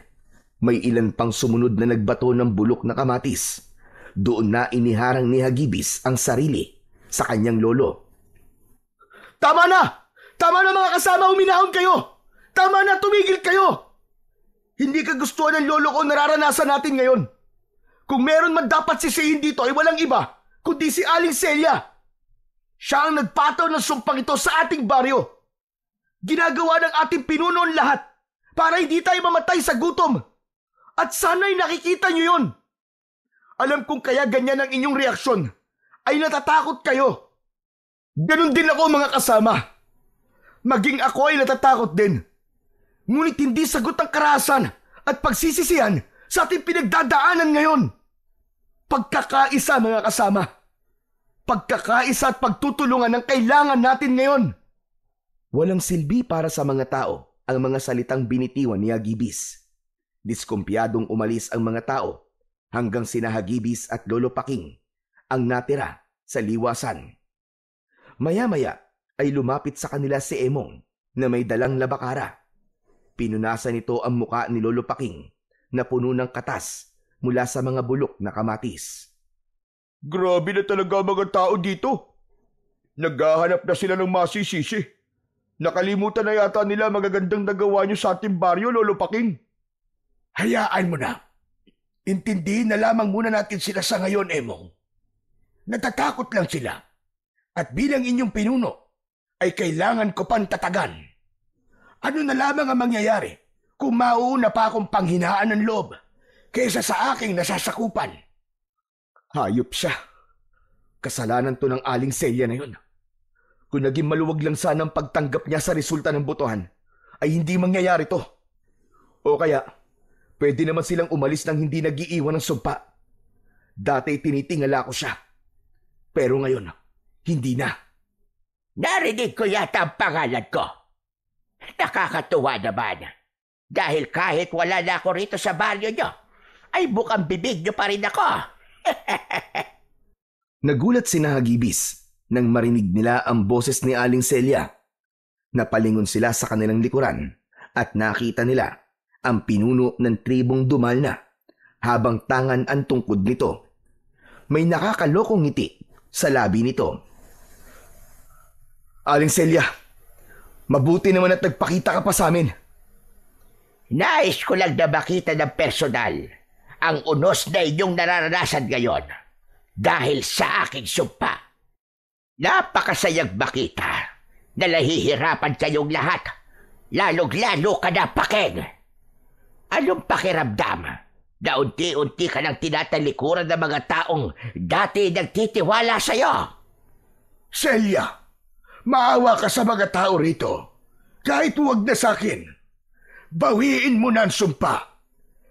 May ilan pang sumunod na nagbato ng bulok na kamatis. Doon na iniharang ni Hagibis ang sarili sa kanyang lolo. Tama na! Tama na mga kasama, uminahon kayo! Tama na, tumigil kayo! Hindi kagustuhan ng lolo ko nararanasan natin ngayon. Kung meron man dapat sisihin dito ay walang iba, kundi si Aling Celia. Siya ang nagpataw ng sumpang ito sa ating baryo. Ginagawa ng ating pinuno ang lahat para hindi tayo mamatay sa gutom. At sana'y nakikita niyo yon. Alam kong kaya ganyan ang inyong reaksyon ay natatakot kayo. Ganon din ako mga kasama. Maging ako ay natatakot din. Ngunit hindi sagot ang karahasan at pagsisisihan sa ating pinagdadaanan ngayon. Pagkakaisa mga kasama. Pagkakaisa at pagtutulungan ang kailangan natin ngayon. Walang silbi para sa mga tao ang mga salitang binitiwan ni Hagibis. Diskumpiyadong umalis ang mga tao hanggang sina Hagibis at Lolo Paking ang natira sa liwasan. Maya-maya ay lumapit sa kanila si Emong na may dalang labakara. Pinunasan nito ang muka ni Lolo Paking na puno ng katas mula sa mga bulok na kamatis. Grabe na talaga mga tao dito. Naghahanap na sila ng masisisi. Nakalimutan na yata nila magagandang nagawa niyo sa ating baryo, Lolo Paking. Hayaan mo na. Intindihin na lamang muna natin sila sa ngayon, Emong. Natatakot lang sila. At bilang inyong pinuno, ay kailangan ko pang tatagan. Ano na lamang ang mangyayari kung mauuna pa akong panghinaan ng loob kaysa sa aking nasasakupan? Hayop siya. Kasalanan to ng Aling Celia na yun. Kung naging maluwag lang sana ang pagtanggap niya sa resulta ng botohan, ay hindi mangyayari to. O kaya, pwede naman silang umalis nang hindi nag-iiwan ng sumpa. Dati tinitingala ko siya. Pero ngayon, hindi na. Narinig ko yata ang pangalan ko. Nakakatuwa naman. Dahil kahit wala na ako rito sa baryo nyo, ay bukang bibig nyo pa rin ako. Nagulat sina Hagibis nang marinig nila ang boses ni Aling Celia. Napalingon sila sa kanilang likuran at nakita nila ang pinuno ng tribong Dumalna habang tangan ang tungkod nito. May nakakalokong ngiti sa labi nito. Aling Celia, mabuti naman at nagpakita ka pa sa amin. Nais ko lang na makita ng personal ang unos na inyong nararanasan ngayon dahil sa aking sumpa. Napakasayang makita na nahihirapan kayong lahat, lalong-lalo ka na, Paking. Anong pakiramdam na unti-unti ka nang tinatalikuran ng mga taong dati nagtitiwala sa'yo? Celia, maawa ka sa mga tao rito. Kahit huwag na sa akin. Bawiin mo na ang sumpa.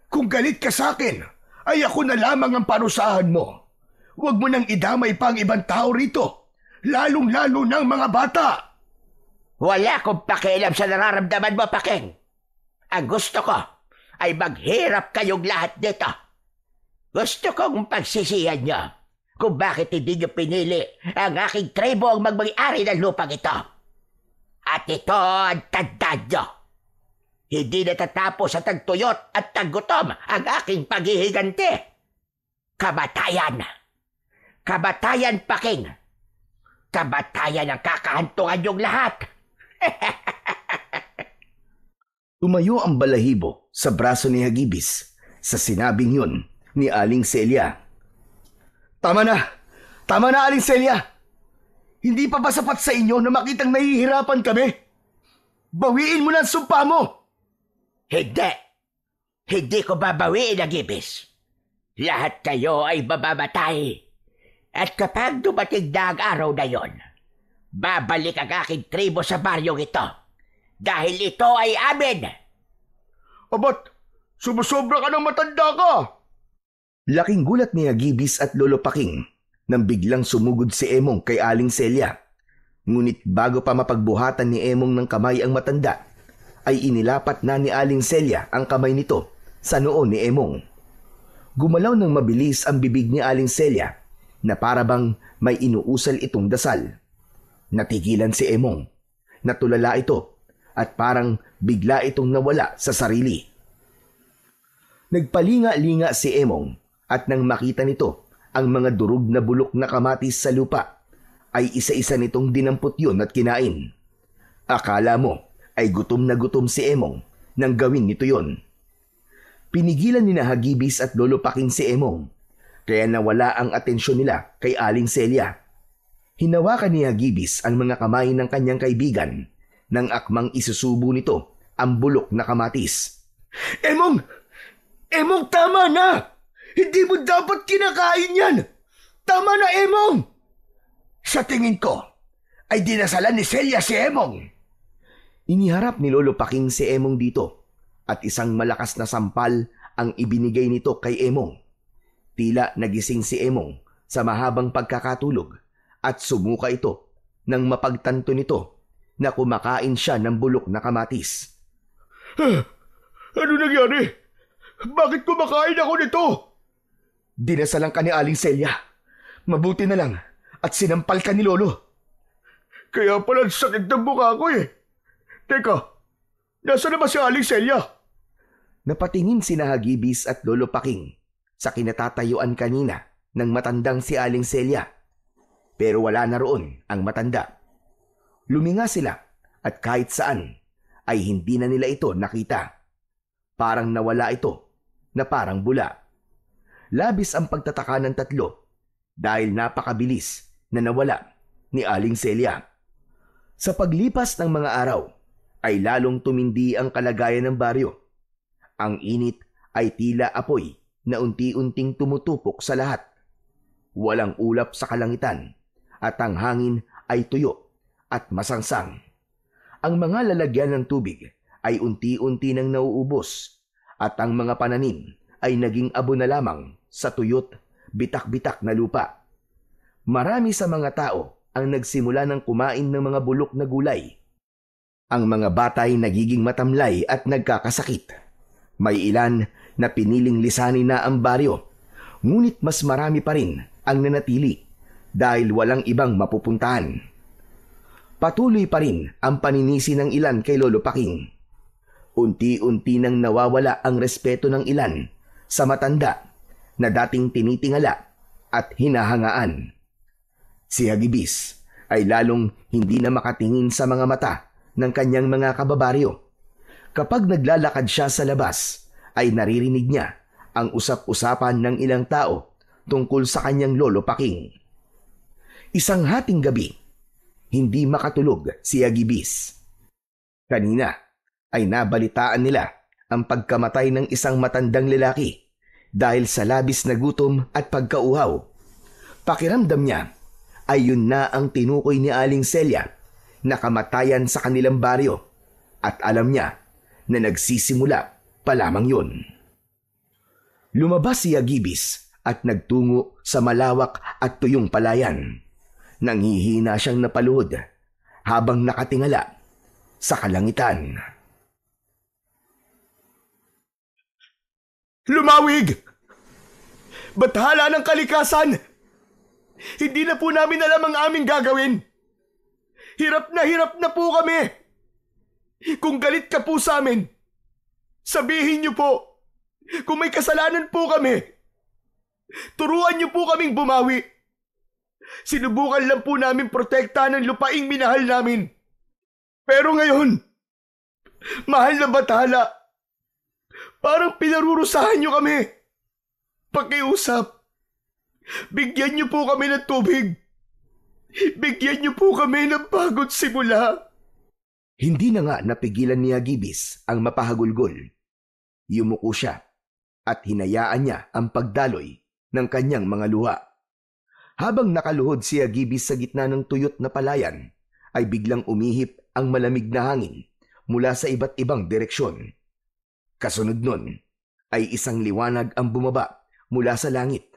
Kung galit ka sa akin, ay ako na lamang ang parusahan mo. Huwag mo nang idamay pa ang ibang tao rito, lalong-lalo ng mga bata. Wala akong pakialam sa nararamdaman mo, Paking. Ang gusto ko ay maghirap kayong lahat dito. Gusto kong pagsisihan nyo kung bakit hindi nyo pinili ang aking tribo ang magmay-ari ng lupang ito. At ito ang tandaan nyo. Hindi natatapos sa tagtuyot at taggutom ang aking paghihiganti. Kamatayan. Kamatayan, Paking. Kamatayan ang kakahantungan yung lahat. Tumayo ang balahibo sa braso ni Hagibis sa sinabing yun ni Aling Celia. Tama na! Tama na, Aling Celia! Hindi pa ba sapat sa inyo na makitang nahihirapan kami? Bawiin mo na ang sumpa mo! Hindi. Hindi ko babawiin ang ibis. Lahat kayo ay mababatay. At kapag dumating na ang araw na yon, babalik ang aking tribo sa baryong ito. Dahil ito ay amin. Abat, sumusobra ka ng matanda ka. Laking gulat ni Hagibis at Lolo Paking nang biglang sumugod si Emong kay Aling Celia. Ngunit bago pa mapagbuhatan ni Emong ng kamay ang matanda, ay inilapat na ni Aling Celia ang kamay nito sa noo ni Emong. Gumalaw ng mabilis ang bibig ni Aling Celia na parabang may inuusal itong dasal. Natigilan si Emong. Natulala ito at parang bigla itong nawala sa sarili. Nagpalinga-linga si Emong at nang makita nito ang mga durog na bulok na kamatis sa lupa, ay isa-isa nitong dinampot yun at kinain. Akala mo ay gutom na gutom si Emong nang gawin nito yon. Pinigilan ni na Hagibis at Lolo Paking si Emong, kaya nawala ang atensyon nila kay Aling Celia. Hinawakan ni Hagibis ang mga kamay ng kanyang kaibigan nang akmang isusubo nito ang bulok na kamatis. Emong! Emong, tama na! Hindi mo dapat kinakain yan! Tama na, Emong! Sa tingin ko, ay dinasalan ni Celia si Emong. Iniharap ni Lolo Paking si Emong dito at isang malakas na sampal ang ibinigay nito kay Emong. Tila nagising si Emong sa mahabang pagkakatulog at sumuka ito nang mapagtanto nito na kumakain siya ng bulok na kamatis. Ano nangyari? Bakit kumakain ako nito? Dinasalan ka ni Aling Celia. Mabuti na lang at sinampal ka ni Lolo. Kaya pala sakit ng mukha ko eh. Teka, nasa na ba si Aling Celia? Napatingin si Hagibis at Lolo Paking sa kinatatayuan kanina ng matandang si Aling Celia. Pero wala na roon ang matanda. Luminga sila at kahit saan ay hindi na nila ito nakita. Parang nawala ito na parang bula. Labis ang pagtataka ng tatlo dahil napakabilis na nawala ni Aling Celia. Sa paglipas ng mga araw ay lalong tumindi ang kalagayan ng baryo. Ang init ay tila apoy na unti-unting tumutupok sa lahat. Walang ulap sa kalangitan at ang hangin ay tuyo at masangsang. Ang mga lalagyan ng tubig ay unti-unti nang nauubos at ang mga pananim ay naging abo na lamang sa tuyot, bitak-bitak na lupa. Marami sa mga tao ang nagsimula ng kumain ng mga bulok na gulay. Ang mga bata ay nagiging matamlay at nagkakasakit. May ilan na piniling lisanin na ang baryo, ngunit mas marami pa rin ang nanatili dahil walang ibang mapupuntahan. Patuloy pa rin ang paninisi ng ilan kay Lolo Paking. Unti-unti nang nawawala ang respeto ng ilan sa matanda na dating tinitingala at hinahangaan. Si Hagibis ay lalong hindi na makatingin sa mga mata ng kanyang mga kababaryo. Kapag naglalakad siya sa labas, ay naririnig niya ang usap-usapan ng ilang tao tungkol sa kanyang Lolo Paking. Isang hating gabi, hindi makatulog si Hagibis. Kanina ay nabalitaan nila ang pagkamatay ng isang matandang lalaki dahil sa labis na gutom at pagkauhaw. Pakiramdam niya ay yun na ang tinukoy ni Aling Celia na kamatayan sa kanilang baryo at alam niya na nagsisimula pa lamang yun. Lumabas si Hagibis at nagtungo sa malawak at tuyong palayan. Nanghihina siyang napaluhod habang nakatingala sa kalangitan. Lumawig! Bathala ng kalikasan! Hindi na po namin alam ang aming gagawin. Hirap na po kami. Kung galit ka po sa amin, sabihin niyo po. Kung may kasalanan po kami, turuan niyo po kaming bumawi. Sinubukan lang po namin protektahan ng lupaing minahal namin. Pero ngayon, mahal na bathala, parang pinarurusahan niyo kami. Pakiusap, bigyan niyo po kami ng tubig. Bigyan niyo po kami ng bagong simula. Hindi na nga napigilan ni Hagibis ang mapahagulgol. Yumuko siya at hinayaan niya ang pagdaloy ng kanyang mga luha. Habang nakaluhod si Hagibis sa gitna ng tuyot na palayan, ay biglang umihip ang malamig na hangin mula sa iba't ibang direksyon. Kasunod nun ay isang liwanag ang bumaba mula sa langit.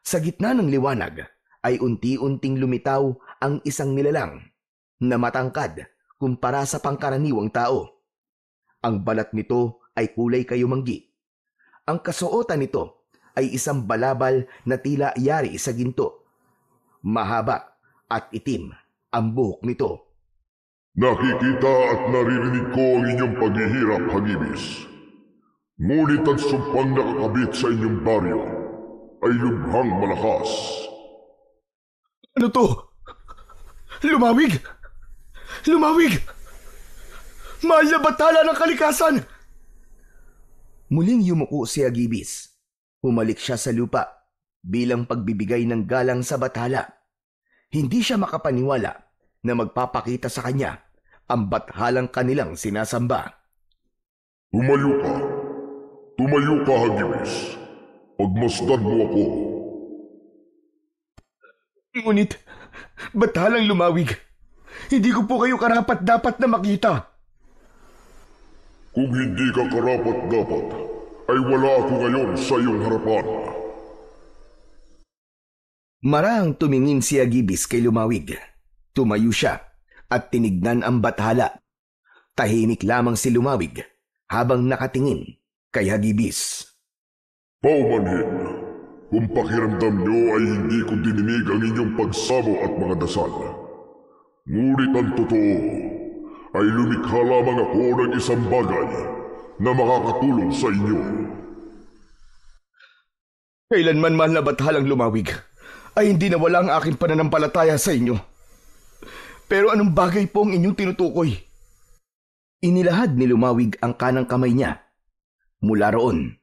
Sa gitna ng liwanag ay unti-unting lumitaw ang isang nilalang na matangkad kumpara sa pangkaraniwang tao. Ang balat nito ay kulay kayumanggi. Ang kasuotan nito ay isang balabal na tila yari sa ginto. Mahaba at itim ang buhok nito. Nakikita at naririnig ko ang inyong paghihirap, Hagibis. Ngunit ang sumpang nakakabit sa inyong baryo ay lubhang malakas. Ano to? Lumawig! Lumawig! Mahal na bathala ng kalikasan! Muling yumuko si Hagibis. Humalik siya sa lupa bilang pagbibigay ng galang sa bathala. Hindi siya makapaniwala na magpapakita sa kanya ang bathalang kanilang sinasamba. Tumayo ka. Tumayo ka, Hagibis. Pagmasdan mo ako. Ngunit, bathalang Lumawig, hindi ko po kayo karapat-dapat na makita. Kung hindi ka karapat-dapat, ay wala ako ngayon sa iyong harapan. Marahang tumingin si Hagibis kay Lumawig. Tumayo siya at tinignan ang bathala. Tahimik lamang si Lumawig habang nakatingin kay Hagibis. Paumanhin, kung pakiramdam nyo ay hindi ko dininig ang inyong pagsamo at mga dasal. Ngunit ang totoo ay lumikha lamang ako ng isang bagay na makakatulong sa inyo. Kailanman mahal na bathalang Lumawig, ay hindi nawala ang aking pananampalataya sa inyo. Pero anong bagay po ang inyong tinutukoy? Inilahad ni Lumawig ang kanang kamay niya. Mula roon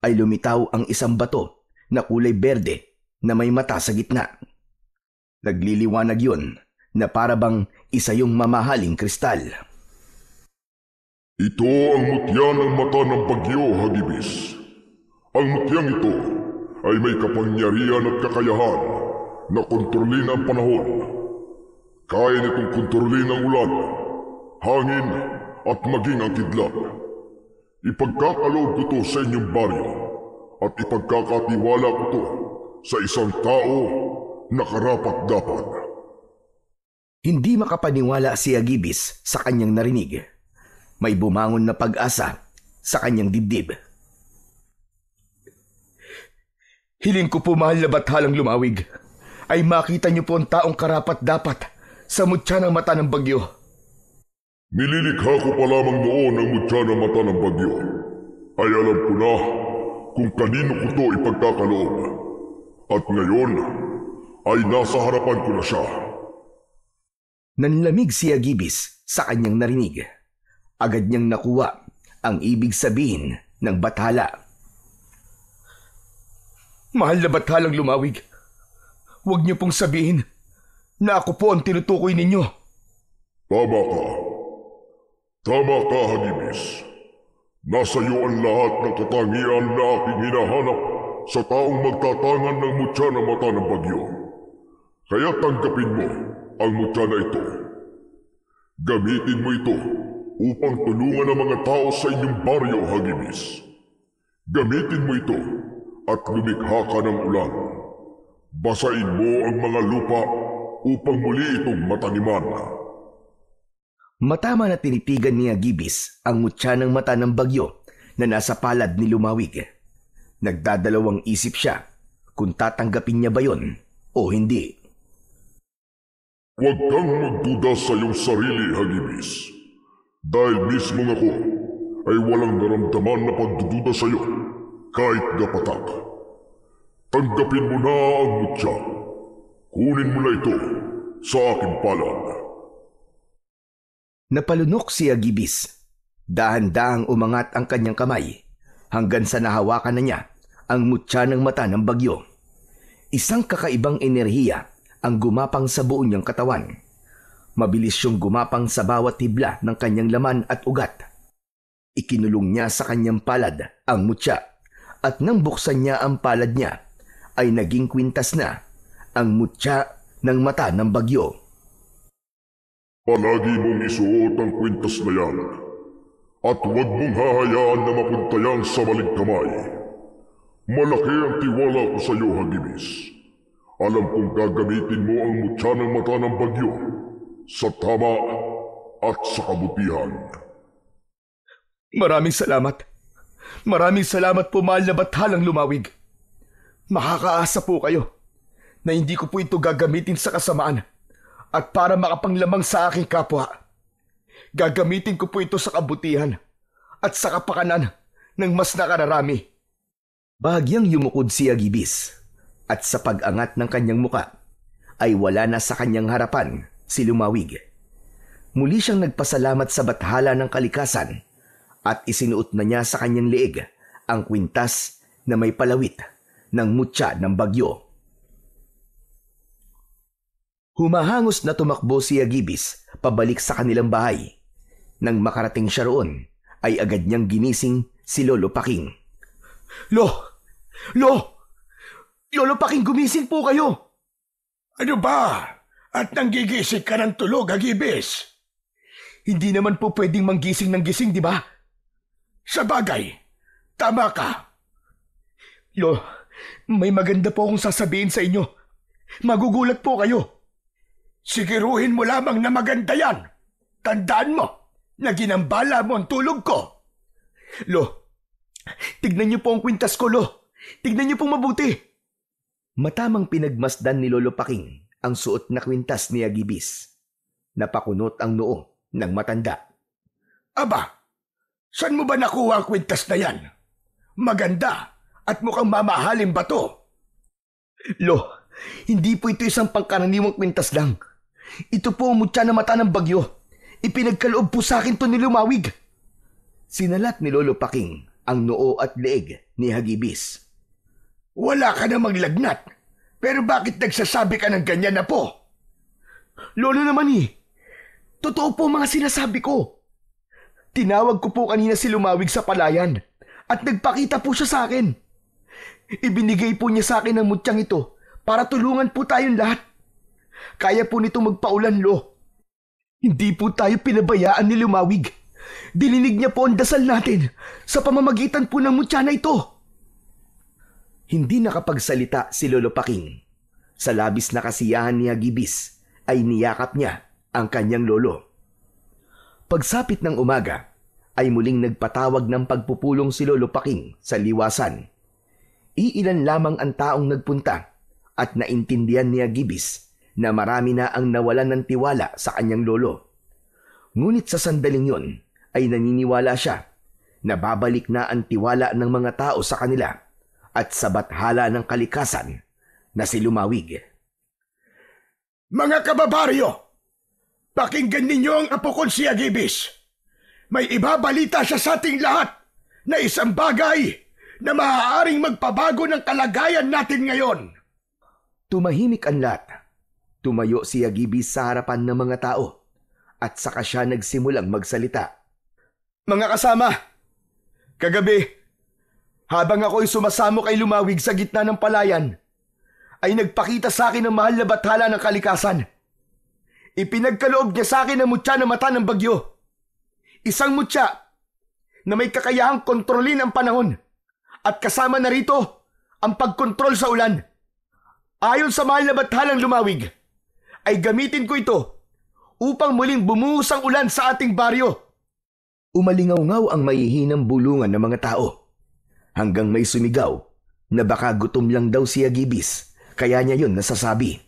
ay lumitaw ang isang bato na kulay berde na may mata sa gitna. Nagliliwanag yun na parabang isa yung mamahaling kristal. Ito ang mutya ng mata ng bagyo, Hagibis. Ang mutyang ito ay may kapangyarihan at kakayahan na kontrolin ang panahon. Kaya nitong kontrolin ang ulan, hangin at maging ang kidlat. Ipagkakaloob ko to sa inyong baryo at ipagkakatiwala ko to sa isang tao na karapat-dapat. Hindi makapaniwala si Hagibis sa kanyang narinig. May bumangon na pag-asa sa kanyang dibdib. Hiling ko po mahal na bathalang Lumawig, ay makita niyo po ang taong karapat-dapat sa mutya ng mata ng bagyo. Nililikha ko pa lamang noon ang mutya ng mata ng bagyo. Ay alam ko na kung kanino ko to ipagkakaloob. At ngayon ay nasa harapan ko na siya. Nanlamig si Hagibis sa kanyang narinig. Agad niyang nakuha ang ibig sabihin ng bathala. Mahal na bathalang Lumawig, huwag niyo pong sabihin na ako po ang tinutukoy ninyo. Tama ka. Tama ka, Hagibis. Nasa iyo ang lahat ng katangian na aking hinahanap sa taong magtatangan ng mutya ng mata ng bagyo. Kaya tanggapin mo ang mutya na ito. Gamitin mo ito upang tulungan ang mga tao sa inyong baryo, Hagibis. Gamitin mo ito at lumikha ka ng ulan. Basain mo ang mga lupa upang muli itong mataniman. Matama na tinitigan ni Hagibis ang mutya ng mata ng bagyo na nasa palad ni Lumawig. Nagdadalawang isip siya kung tatanggapin niya ba yon o hindi. Huwag kang magduda sa iyong sarili, Hagibis. Dahil mismo ako ay walang naramdaman na pagdududa sa iyo kahit gapatak. Tanggapin mo na ang mutya. Kunin mo na ito sa aking palad. Napalunok si Hagibis. Dahan-dahang umangat ang kanyang kamay hanggang sa nahawakan na niya ang mutya ng mata ng bagyo. Isang kakaibang enerhiya ang gumapang sa buo niyang katawan. Mabilis siyang gumapang sa bawat hibla ng kanyang laman at ugat. Ikinulong niya sa kanyang palad ang mutya at nang buksan niya ang palad niya ay naging kwintas na ang mutya ng mata ng bagyo. Palagi mong isuot ang kwintas na yan at huwag mong hahayaan na mapunta yan sa maling kamay. Malaki ang tiwala ko sa iyo, Hagibis. Alam kong gagamitin mo ang mutya ng mata ng bagyo sa tama at sa kabutihan. Maraming salamat. Maraming salamat po, mahal na bathalang Lumawig. Makakaasa po kayo na hindi ko po ito gagamitin sa kasamaan at para makapanglamang sa aking kapwa. Gagamitin ko po ito sa kabutihan at sa kapakanan ng mas nakararami. Bahagyang yumukod si Hagibis at sa pag-angat ng kanyang muka ay wala na sa kanyang harapan si Lumawig. Muli siyang nagpasalamat sa bathala ng kalikasan at isinuot na niya sa kanyang leeg ang kwintas na may palawit ng mutya ng bagyo. Humahangos na tumakbo si Agibis pabalik sa kanilang bahay. Nang makarating siya roon, ay agad niyang ginising si Lolo Paking. Lo! Lolo Paking, gumising po kayo! Ano ba? At nanggigising ka ng tulog, Agibis? Hindi naman po pwedeng manggising ng gising, di ba? Sa bagay, tama ka. Lo, may maganda po akong sasabihin sa inyo. Magugulat po kayo. Siguruhin mo lamang na maganda yan. Tandaan mo na ginambala mo ang tulog ko. Lo, tignan niyo po ang kwintas ko, Lo. Tignan niyo pong mabuti. Matamang pinagmasdan ni Lolo Paking ang suot na kwintas ni Agibis. Napakunot ang noo ng matanda. Aba, saan mo ba nakuha ang kwintas na yan? Maganda at mukhang mamahalin ba to? Lo, hindi po ito isang pangkaraniwang kwintas lang. Ito po ang mutya na mata ng bagyo. Ipinagkaloob po sa akin to ni Lumawig. Sinalat ni Lolo Paking ang noo at leeg ni Agibis. Wala ka namang lagnat, pero bakit nagsasabi ka ng ganyan na po? Lolo naman totoo po mga sinasabi ko. Tinawag ko po kanina si Lumawig sa palayan at nagpakita po siya sa akin. Ibinigay po niya sa akin ang mutyang ito para tulungan po tayong lahat. Kaya po nito magpaulan, Lo. Hindi po tayo pinabayaan ni Lumawig. Dilinig niya po ang dasal natin sa pamamagitan po ng mutya na ito. Hindi nakapagsalita si Lolo Paking. Sa labis na kasiyahan ni Agibis ay niyakap niya ang kanyang lolo. Pagsapit ng umaga ay muling nagpatawag ng pagpupulong si Lolo Paking sa liwasan. Iilan lamang ang taong nagpunta at naintindihan ni Agibis na marami na ang nawalan ng tiwala sa kanyang lolo. Ngunit sa sandaling yon ay naniniwala siya na babalik na ang tiwala ng mga tao sa kanila at sa bathala ng kalikasan na si Lumawig. Mga kababaryo, pakinggan ninyo ang apo kong si Agibis. May ibabalita siya sa ating lahat na isang bagay na maaaring magpabago ng kalagayan natin ngayon. Tumahimik ang lahat. Tumayo si Agibis sa harapan ng mga tao at saka siya nagsimulang magsalita. Mga kasama, kagabi, habang ako'y sumasamo kay Lumawig sa gitna ng palayan, ay nagpakita sa akin ang mahal na bathala ng kalikasan. Ipinagkaloob niya sa akin ang mutya na mata ng bagyo. Isang mutya na may kakayahang kontrolin ang panahon at kasama na rito ang pagkontrol sa ulan. Ayon sa mahal na bathalang Lumawig, ay gamitin ko ito upang muling bumuhos ang ulan sa ating baryo. Umalingaw-ngaw ang mahihinang bulungan ng mga tao hanggang may sumigaw na baka gutom lang daw si Agibis kaya niya yun nasasabi.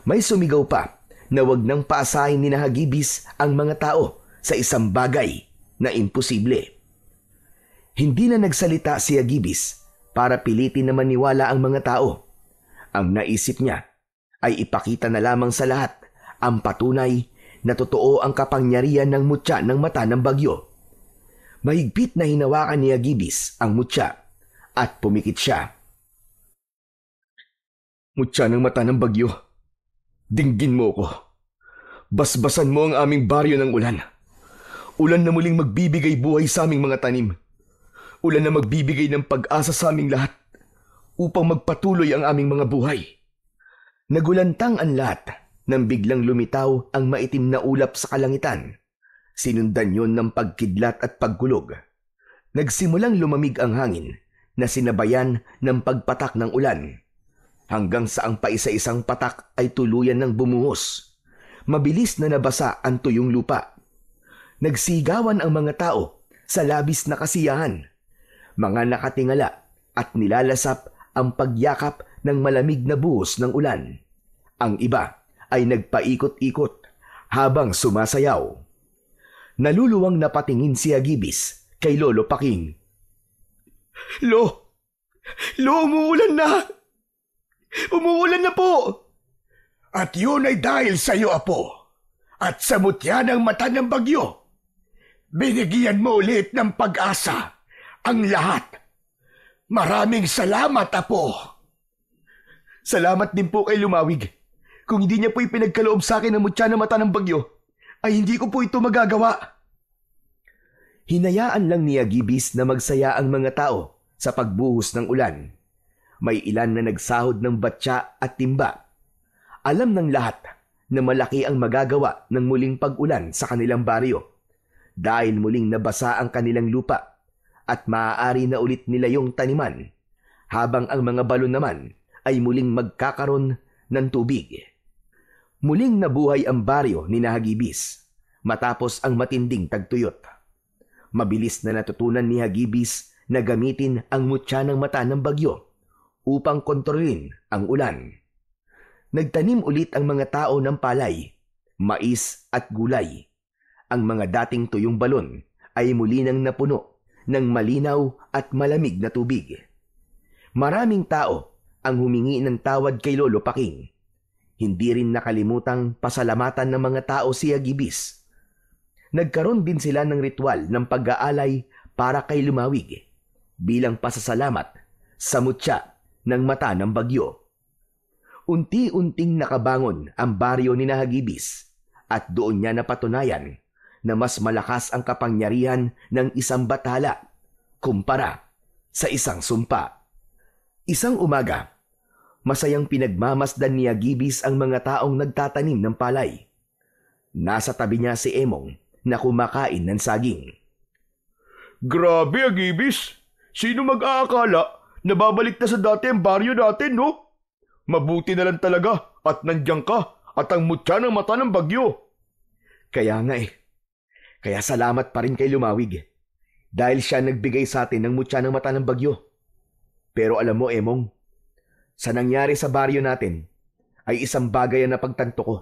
May sumigaw pa na wag nang paasahin ni Agibis ang mga tao sa isang bagay na imposible. Hindi na nagsalita si Agibis para pilitin na maniwala ang mga tao. Ang naisip niya ay ipakita na lamang sa lahat ang patunay na totoo ang kapangyarihan ng mutya ng mata ng bagyo. Mahigpit na hinawakan ni Agibis ang mutya at pumikit siya. Mutya ng mata ng bagyo, dinggin mo ko. Basbasan mo ang aming baryo ng ulan. Ulan na muling magbibigay buhay sa aming mga tanim. Ulan na magbibigay ng pag-asa sa aming lahat upang magpatuloy ang aming mga buhay. Nagulantang ang lahat nang biglang lumitaw ang maitim na ulap sa kalangitan. Sinundan yon ng pagkidlat at pagkulog. Nagsimulang lumamig ang hangin na sinabayan ng pagpatak ng ulan. Hanggang sa ang paisa-isang patak ay tuluyan ng bumuhos. Mabilis na nabasa ang tuyong lupa. Nagsigawan ang mga tao sa labis na kasiyahan. Mga nakatingala at nilalasap ang pagyakap ng malamig na buhos ng ulan. Ang iba ay nagpaikot-ikot habang sumasayaw. Naluluwang napatingin si Agibis kay Lolo Paking. Lo, umuulan na! Umuulan na po! At yun ay dahil sa iyo, Apo, at sa mutya ng mata ng bagyo. Binigyan mo ulit ng pag-asa ang lahat. Maraming salamat, Apo. Salamat din po kay Lumawig. Kung hindi niya po ipinagkaloob sa akin ang mutya na mata ng bagyo, ay hindi ko po ito magagawa. Hinayaan lang ni Agibis na magsaya ang mga tao sa pagbuhos ng ulan. May ilan na nagsahod ng batya at timba. Alam ng lahat na malaki ang magagawa ng muling pag-ulan sa kanilang baryo dahil muling nabasa ang kanilang lupa at maaari na ulit nila yung taniman habang ang mga balon naman ay muling magkakaroon ng tubig. Muling nabuhay ang baryo ni Hagibis matapos ang matinding tagtuyot. Mabilis na natutunan ni Hagibis na gamitin ang mutya ng mata ng bagyo upang kontrolin ang ulan. Nagtanim ulit ang mga tao ng palay, mais at gulay. Ang mga dating tuyong balon ay muli nang napuno ng malinaw at malamig na tubig. Maraming tao ang humingi ng tawad kay Lolo Paking. Hindi rin nakalimutang pasalamatan ng mga tao si Agibis. Nagkaroon din sila ng ritual ng pag-aalay para kay Lumawig bilang pasasalamat sa mutya ng mata ng bagyo. Unti-unting nakabangon ang baryo ni Hagibis at doon niya napatunayan na mas malakas ang kapangyarihan ng isang bathala kumpara sa isang sumpa. Isang umaga, masayang pinagmamasdan ni Agibis ang mga taong nagtatanim ng palay. Nasa tabi niya si Emong na kumakain ng saging. Grabe, Agibis! Sino mag-aakala na babalik na sa dati ang baryo natin, no? Mabuti na lang talaga at nandiyan ka at ang mutya ng mata ng bagyo. Kaya nga eh. Kaya salamat pa rin kay Lumawig dahil siya nagbigay sa atin ng mutya ng mata ng bagyo. Pero alam mo, Emong, sa nangyari sa baryo natin ay isang bagay na napagtanto ko.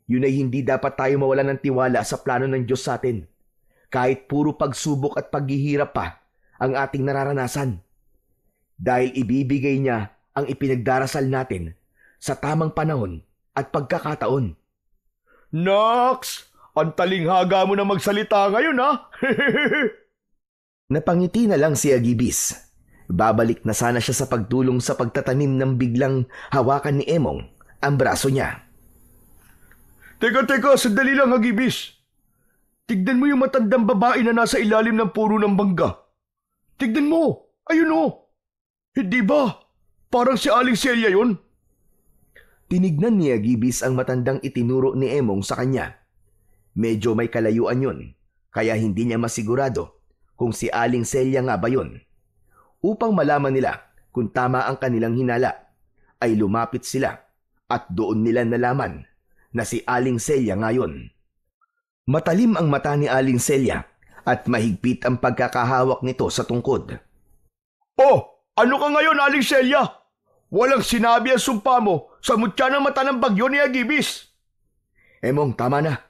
Yun ay hindi dapat tayo mawalan ng tiwala sa plano ng Diyos sa atin kahit puro pagsubok at paghihirap pa ang ating nararanasan. Dahil ibibigay niya ang ipinagdarasal natin sa tamang panahon at pagkakataon. Nox! Ang talinghaga mo na magsalita ngayon, ha? Napangiti na lang si Agibis. Babalik na sana siya sa pagtulong sa pagtatanim ng biglang hawakan ni Emong ang braso niya. Teka, sandali lang, Agibis. Tignan mo yung matandang babae na nasa ilalim ng puno ng bangga. Tignan mo, ayun o. Hindi ba? Parang si Aling Celia yun. Tinignan ni Agibis ang matandang itinuro ni Emong sa kanya. Medyo may kalayuan yun, kaya hindi niya masigurado kung si Aling Celia nga ba yun. Upang malaman nila kung tama ang kanilang hinala, ay lumapit sila at doon nila nalaman na si Aling Celia nga yun. Matalim ang mata ni Aling Celia at mahigpit ang pagkakahawak nito sa tungkod. Oh, ano ka ngayon, Aling Celia? Walang sinabi ang sumpa mo sa mutya ng mata ng bagyo ni Agibis. Emong, tama na.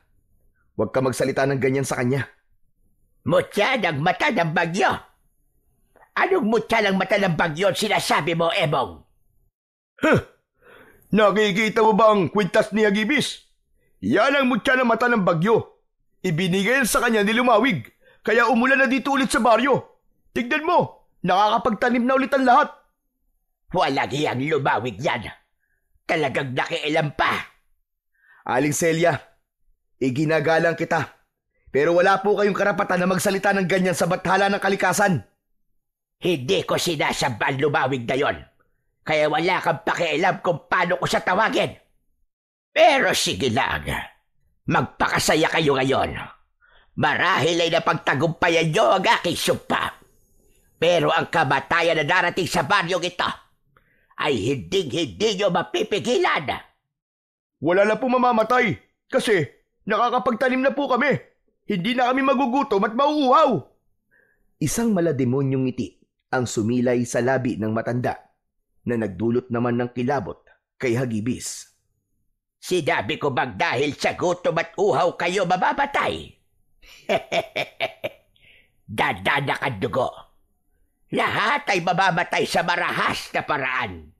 Huwag ka magsalita ng ganyan sa kanya. Mutya ng mata ng bagyo? Anong mutya ng mata ng bagyo sinasabi mo, Emong? Nakikita mo ba ang kwintas ni Agibis? Yan ang mutya ng mata ng bagyo. Ibinigay sa kanya ni Lumawig, kaya umulan na dito ulit sa baryo. Tignan mo, nakakapagtanim na ulit ang lahat. Walang hiyang Lumawig yan. Talagang nakialam pa. Aling Celia, iginagalang kita. Pero wala po kayong karapatan na magsalita ng ganyan sa bathala ng kalikasan. Hindi ko sinasamba ang Lumawig na yon. Kaya wala kang pakialam kung paano ko siya tawagin. Pero sige lang, magpakasaya kayo ngayon. Marahil ay napagtagumpayan niyo ang aking sumpa. Pero ang kamatayan na darating sa baryong ito ay hindi niyo mapipigilan. Wala na po mamamatay kasi nakakapagtanim na po kami. Hindi na kami magugutom at mauuhaw. Isang malademonyong ngiti ang sumilay sa labi ng matanda na nagdulot naman ng kilabot kay Hagibis. Sinabi ko bang dahil sa gutom at uhaw kayo mamamatay? Dadanak ang dugo. Lahat ay mamamatay sa marahas na paraan.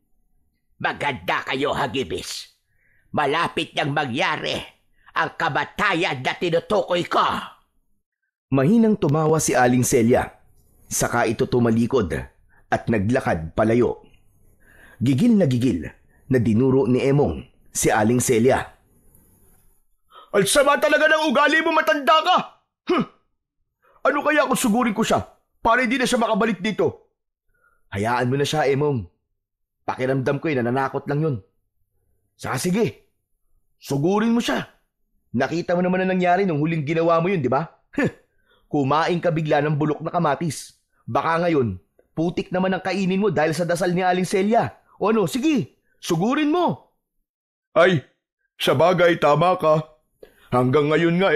Maganda kayo, Hagibis. Malapit nang mangyari ang kamatayan na tinutukoy ko. Mahinang tumawa si Aling Celia. Saka ito tumalikod at naglakad palayo. Gigil na dinuro ni Emong si Aling Celia. Ang sama talaga ng ugali mo, matanda ka! Ano kaya kung sugurin ko siya para hindi na siya makabalik dito? Hayaan mo na siya, Emong. Pakiramdam ko nananakot lang yun. Saka sige, sugurin mo siya. Nakita mo naman na nangyari nung huling ginawa mo yun, di ba? Kumain ka bigla ng bulok na kamatis. Baka ngayon, putik naman ang kainin mo dahil sa dasal ni Aling Celia. O ano, sige, sugurin mo. Ay, sa bagay, tama ka. Hanggang ngayon nga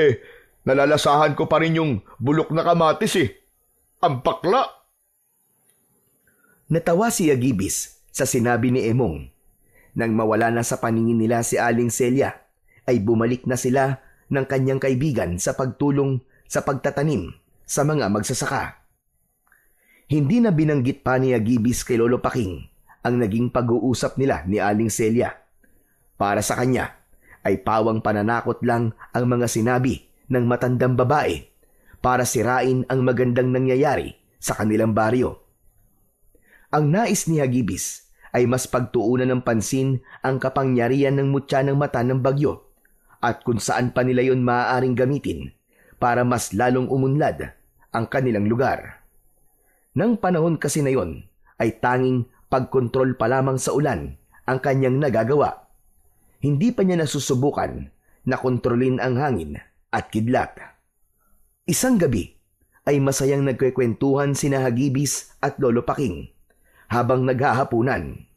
nalalasahan ko pa rin yung bulok na kamatis Ang bakla. Natawa si Agibis sa sinabi ni Emong. Nang mawala na sa paningin nila si Aling Celia, ay bumalik na sila ng kanyang kaibigan sa pagtulong sa pagtatanim sa mga magsasaka. Hindi na binanggit pa ni Agibis kay Lolo Paking ang naging pag-uusap nila ni Aling Celia. Para sa kanya ay pawang pananakot lang ang mga sinabi ng matandang babae para sirain ang magandang nangyayari sa kanilang baryo. Ang nais ni Agibis ay mas pagtuunan ng pansin ang kapangyarihan ng mutya ng mata ng bagyo at kung saan pa nila yon maaaring gamitin para mas lalong umunlad ang kanilang lugar. Nang panahon kasi na yon ay tanging pagkontrol pa lamang sa ulan ang kanyang nagagawa. Hindi pa niya nasusubukan na kontrolin ang hangin at kidlat. Isang gabi ay masayang nagkwekwentuhan sina Agibis at Lolo Paking habang naghahapunan.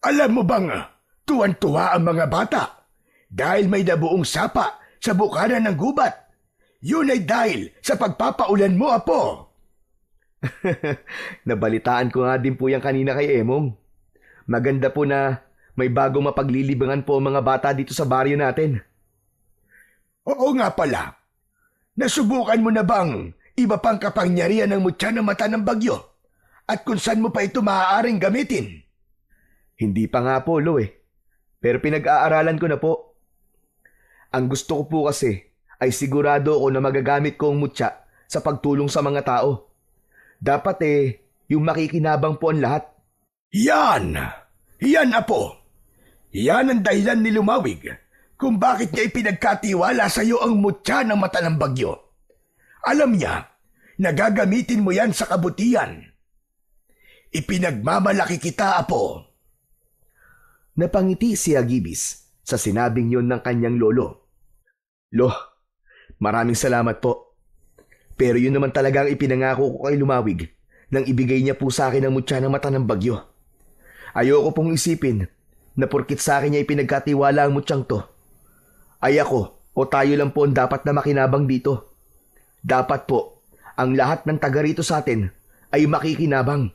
Alam mo bang tuwan-tuwa ang mga bata dahil may nabuong sapa sa bukanan ng gubat? Yun ay dahil sa pagpapaulan mo, Apo. Nabalitaan ko nga din po yan kanina kay Emong. Maganda po na may bagong mapaglilibangan po ang mga bata dito sa baryo natin. Oo nga pala. Nasubukan mo na bang iba pang kapangyarihan ng mutya ng mata ng bagyo? At kung saan mo pa ito maaaring gamitin? Hindi pa nga po, Lo Pero pinag-aaralan ko na po. Ang gusto ko po kasi ay sigurado ako na magagamit ko ang mutya sa pagtulong sa mga tao. Dapat yung makikinabang po ang lahat. Yan! Yan, Apo! Yan ang dahilan ni Lumawig kung bakit niya ipinagkatiwala sa iyo ang mutya ng mata ng bagyo. Alam niya na gagamitin mo yan sa kabutihan. Ipinagmamalaki kita, Apo. Napangiti si Agibis sa sinabing yon ng kanyang lolo. Lo, maraming salamat po. Pero yun naman talaga ang ipinangako ko kay Lumawig nang ibigay niya po sa akin ang mutya ng mata ng bagyo. Ayoko pong isipin na porkit sa akin niya ipinagkatiwala ang mutyang to, ay ako o tayo lang po ang dapat na makinabang dito. Dapat po, ang lahat ng taga rito sa atin ay makikinabang.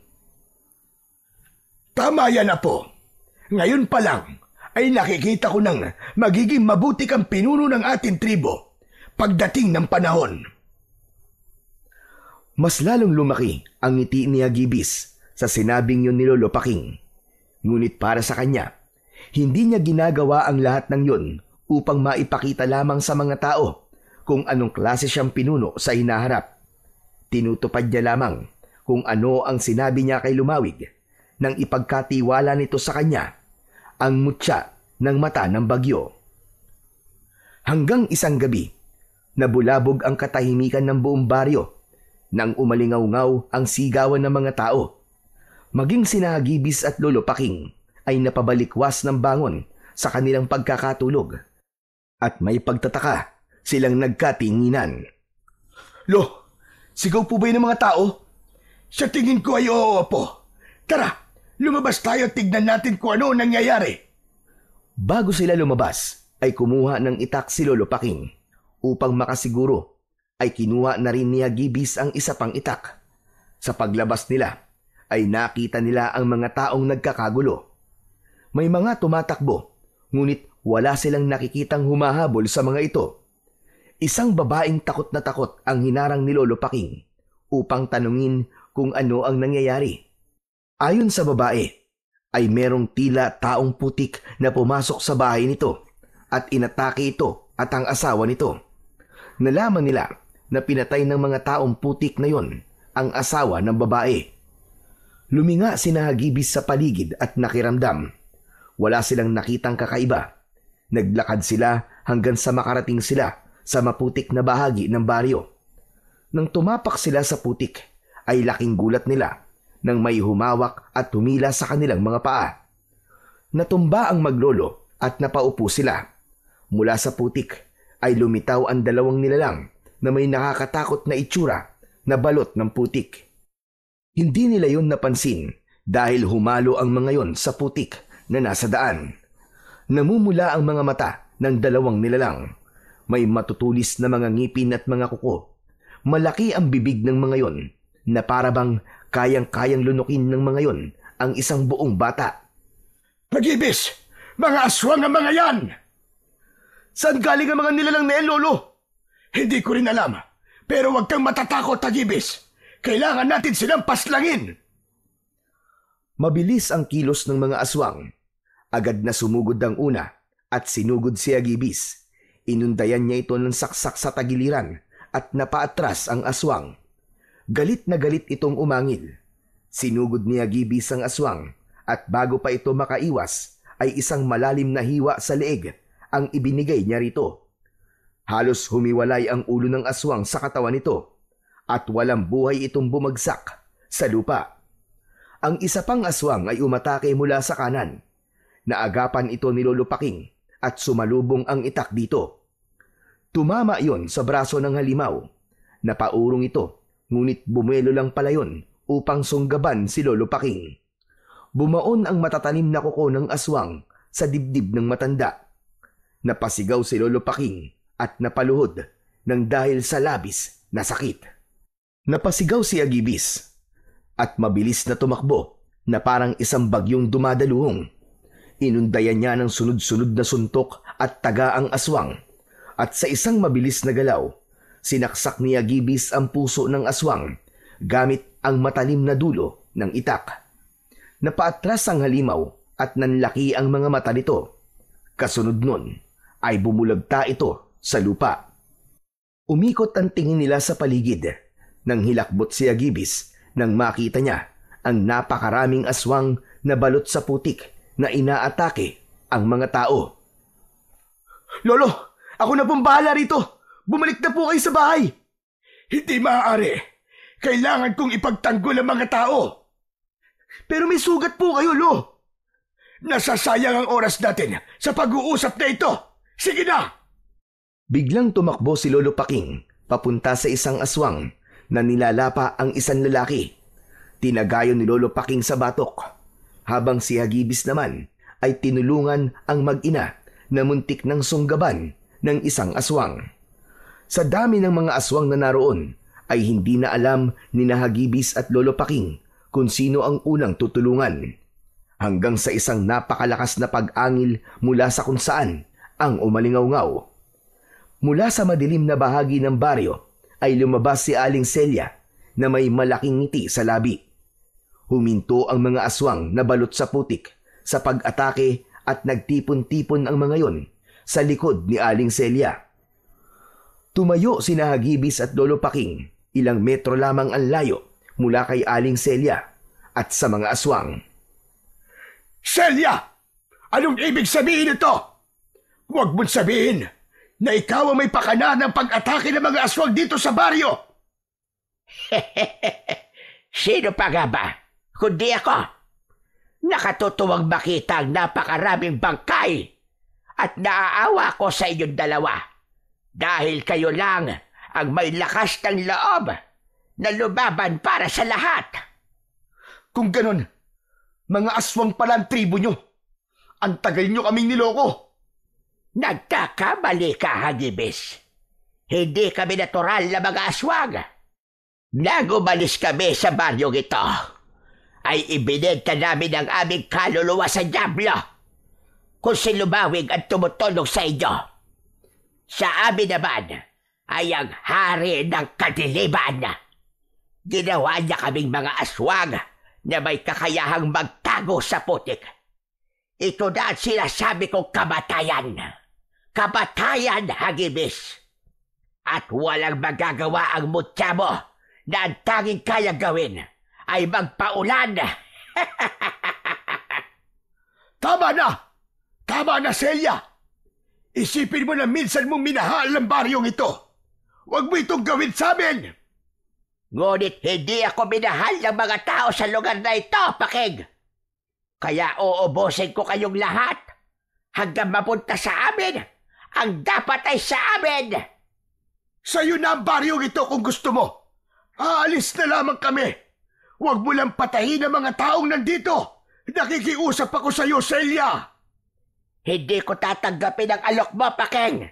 Tama yan, Apo. Ngayon pa lang ay nakikita ko nang magiging mabuti kang pinuno ng ating tribo pagdating ng panahon. Mas lalong lumaki ang ngiti ni Agibis sa sinabing yun ni Lolo Paking. Ngunit para sa kanya, hindi niya ginagawa ang lahat ng yun upang maipakita lamang sa mga tao kung anong klase siyang pinuno sa hinaharap. Tinutupad niya lamang kung ano ang sinabi niya kay Lumawig nang ipagkatiwala nito sa kanya ang mutya ng mata ng bagyo. Hanggang isang gabi, nabulabog ang katahimikan ng buong baryo nang umalingaw-ngaw ang sigawan ng mga tao. Maging sina Agibis at Lolo Paking ay napabalikwas ng bangon sa kanilang pagkakatulog. At may pagtataka silang nagkatinginan. Lo, sigaw po ba yun ng mga tao? Sa tingin ko ay oo, Apo. Tara, lumabas tayo at tignan natin kung ano nangyayari. Bago sila lumabas, ay kumuha ng itak si Lolo Paking. Upang makasiguro, ay kinuha na rin ni Agibis ang isa pang itak. Sa paglabas nila, ay nakita nila ang mga taong nagkakagulo. May mga tumatakbo, ngunit wala silang nakikitang humahabol sa mga ito. Isang babaeng takot na takot ang hinarang ni Lolo Paking upang tanungin kung ano ang nangyayari. Ayon sa babae, ay merong tila taong putik na pumasok sa bahay nito at inatake ito at ang asawa nito. Nalaman nila na pinatay ng mga taong putik na yon ang asawa ng babae. Luminga sina Agibis sa paligid at nakiramdam. Wala silang nakitang kakaiba. Naglakad sila hanggang sa makarating sila sa maputik na bahagi ng baryo. Nang tumapak sila sa putik, ay laking gulat nila nang may humawak at humila sa kanilang mga paa. Natumba ang maglolo at napaupo sila. Mula sa putik ay lumitaw ang dalawang nilalang na may nakakatakot na itsura na balot ng putik. Hindi nila yon napansin dahil humalo ang mga yon sa putik na nasa daan. Namumula ang mga mata ng dalawang nilalang. May matutulis na mga ngipin at mga kuko. Malaki ang bibig ng mga yon na parabang kayang-kayang lunukin ng mga yon ang isang buong bata. Hagibis! Mga aswang ang mga yan! Saan galing ang mga nilalang na yan, Lolo? Hindi ko rin alam. Pero huwag kang matatakot, Hagibis. Kailangan natin silang paslangin. Mabilis ang kilos ng mga aswang. Agad na sumugod ang una at sinugod si Hagibis. Inundayan niya ito ng saksak sa tagiliran at napaatras ang aswang. Galit na galit itong umangil. Sinugod ni Hagibis ang aswang at bago pa ito makaiwas ay isang malalim na hiwa sa leeg ang ibinigay niya rito. Halos humiwalay ang ulo ng aswang sa katawan nito at walang buhay itong bumagsak sa lupa. Ang isa pang aswang ay umatake mula sa kanan. Naagapan ito ni Lolo Paking at sumalubong ang itak dito. Tumama yon sa braso ng halimaw. Napaurong ito, ngunit bumuelo lang pala yon upang sunggaban si Lolo Paking. Bumaon ang matatanim na kuko ng aswang sa dibdib ng matanda. Napasigaw si Lolo Paking at napaluhod ng dahil sa labis na sakit. Napasigaw si Hagibis at mabilis na tumakbo na parang isang bagyong dumadaluhong. Inundayan niya ng sunod-sunod na suntok at taga ang aswang at sa isang mabilis na galaw, sinaksak ni Hagibis ang puso ng aswang gamit ang matalim na dulo ng itak. Napaatras ang halimaw at nanlaki ang mga mata nito. Kasunod nun ay bumulagta ito sa lupa. Umikot ang tingin nila sa paligid nang hilakbot si Hagibis nang makita niya ang napakaraming aswang na balot sa putik na inaatake ang mga tao. Lolo, ako na pong bahala rito. Bumalik na po kayo sa bahay. Hindi maaari. Kailangan kong ipagtanggol ang mga tao. Pero may sugat po kayo, Lo. Nasasayang ang oras natin sa pag-uusap na ito. Sige na! Biglang tumakbo si Lolo Paking papunta sa isang aswang na nilalapa ang isang lalaki. Tinagayon ni Lolo Paking sa batok, habang si Hagibis naman ay tinulungan ang mag-ina na muntik ng sunggaban ng isang aswang. Sa dami ng mga aswang na naroon ay hindi na alam ni na Hagibis at Lolo Paking kung sino ang unang tutulungan. Hanggang sa isang napakalakas na pag-angil mula sa kung saan ang umalingaw-ngaw. Mula sa madilim na bahagi ng baryo ay lumabas si Aling Celia na may malaking ngiti sa labi. Huminto ang mga aswang na balot sa putik sa pag-atake at nagtipon-tipon ang mga yon sa likod ni Aling Celia. Tumayo sina Hagibis at Lolo Paking, ilang metro lamang ang layo mula kay Aling Celia at sa mga aswang. Celia! Anong ibig sabihin ito? Huwag mong sabihin na ikaw ang may pakana ng pag-atake ng mga aswang dito sa baryo. Sino pa nga ba? Kundi ako. Nakatutuwang makita ang napakaraming bangkay at naaawa ko sa inyong dalawa dahil kayo lang ang may lakas ng loob na lumaban para sa lahat. Kung ganon, mga aswang pala ang tribo nyo. Ang tagal nyo kaming niloko. Nagkakamali ka, Hagibis. Hindi kami natural na mga aswang. Nang umalis kami sa baryong ito, ay ibinenta namin ang aming kaluluwa sa dyablo kung silumawig at tumutulong sa inyo. Sa amin naman ay ang hari ng kadiliman. Ginawa niya kaming mga aswang na may kakayahang magtago sa putik. Ito na ang sinasabi kong kamatayan. Kamatayan, Hagibis. At walang magagawa ang mutya mo na ang tanging kayang gawin ay magpaulan. Tama na! Tama na, Celia. Isipin mo na minsan mong minahal ang baryong ito. Huwag mo itong gawin sa amin. Ngunit hindi ako minahal ng mga tao sa lugar na ito, Pakeng. Kaya uubusin ko kayong lahat hanggang mapunta sa amin. Ang dapat ay sa amin. Sa'yo na ang baryong ito kung gusto mo. Aalis na lamang kami. Huwag mo lang patayin ang mga taong nandito. Nakikiusap ako sa'yo, Celia. Hindi ko tatanggapin ang alok mo, Pakeng.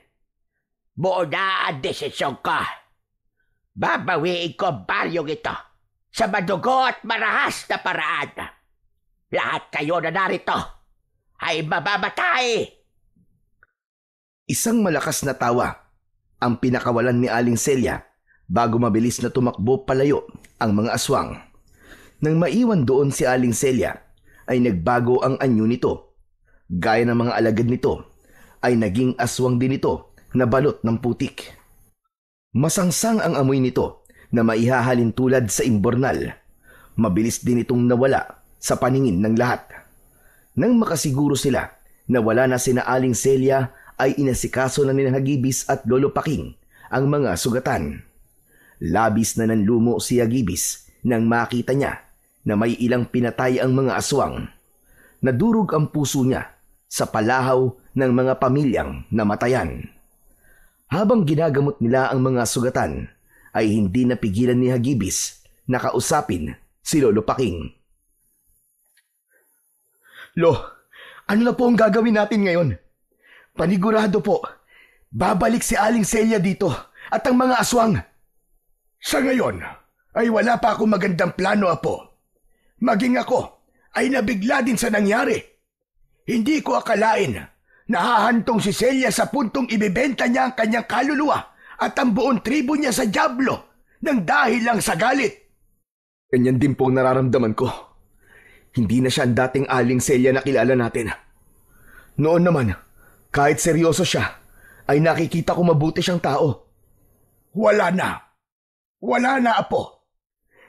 Buo na ang desisyon ko. Babawiin ko ang baryong ito sa madugo at marahas na paraan. Lahat kayo na narito ay mamamatay. Isang malakas na tawa ang pinakawalan ni Aling Celia bago mabilis na tumakbo palayo ang mga aswang. Nang maiwan doon si Aling Celia, ay nagbago ang anyo nito. Gaya ng mga alagad nito, ay naging aswang din ito na balot ng putik. Masangsang ang amoy nito na maihahalin tulad sa imbornal. Mabilis din itong nawala sa paningin ng lahat. Nang makasiguro sila na wala na sina Aling Celia, ay inasikaso na ni Hagibis at Lolo Paking ang mga sugatan. Labis na nanlumo si Hagibis nang makita niya na may ilang pinatay ang mga aswang. Nadurog ang puso niya sa palahaw ng mga pamilyang namatayan. Habang ginagamot nila ang mga sugatan, ay hindi napigilan ni Hagibis na kausapin si Lolo Paking. Lo, ano na po ang gagawin natin ngayon? Panigurado po, babalik si Aling Celia dito at ang mga aswang. Sa ngayon, ay wala pa akong magandang plano, Apo. Maging ako ay nabigla din sa nangyari. Hindi ko akalain na hahantong si Celia sa puntong ibebenta niya ang kanyang kaluluwa at ang buong tribo niya sa dyablo nang dahil lang sa galit. Ganyan din po ang nararamdaman ko. Hindi na siya ang dating Aling Celia na kilala natin. Noon naman, kahit seryoso siya, ay nakikita ko mabuti siyang tao. Wala na. Wala na, Apo.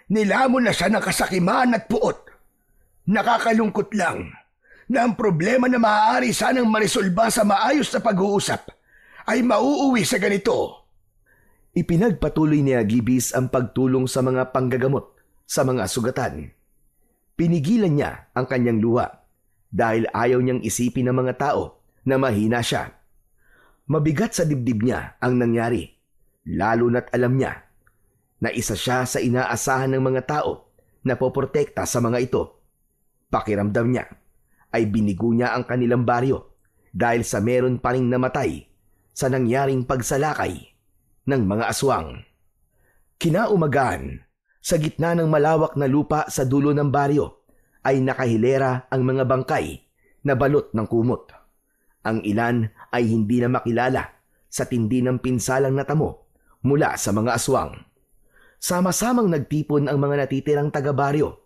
Nilamon na siya ng kasakiman at puot. Nakakalungkot lang na ang problema na maaari sanang marisolba sa maayos na pag-uusap ay mauuwi sa ganito. Ipinagpatuloy ni Hagibis ang pagtulong sa mga panggagamot sa mga sugatan. Pinigilan niya ang kanyang luha dahil ayaw niyang isipin ng mga tao na mahina siya. Mabigat sa dibdib niya ang nangyari, lalo na't alam niya na isa siya sa inaasahan ng mga tao na poprotekta sa mga ito. Pakiramdam niya ay binigo niya ang kanilang baryo dahil sa meron pa ring namatay sa nangyaring pagsalakay ng mga aswang. Kinaumagahan, sa gitna ng malawak na lupa sa dulo ng baryo ay nakahilera ang mga bangkay na balot ng kumot. Ang ilan ay hindi na makilala sa tindi ng pinsalang natamo mula sa mga aswang. Sama-samang nagtipon ang mga natitirang taga-baryo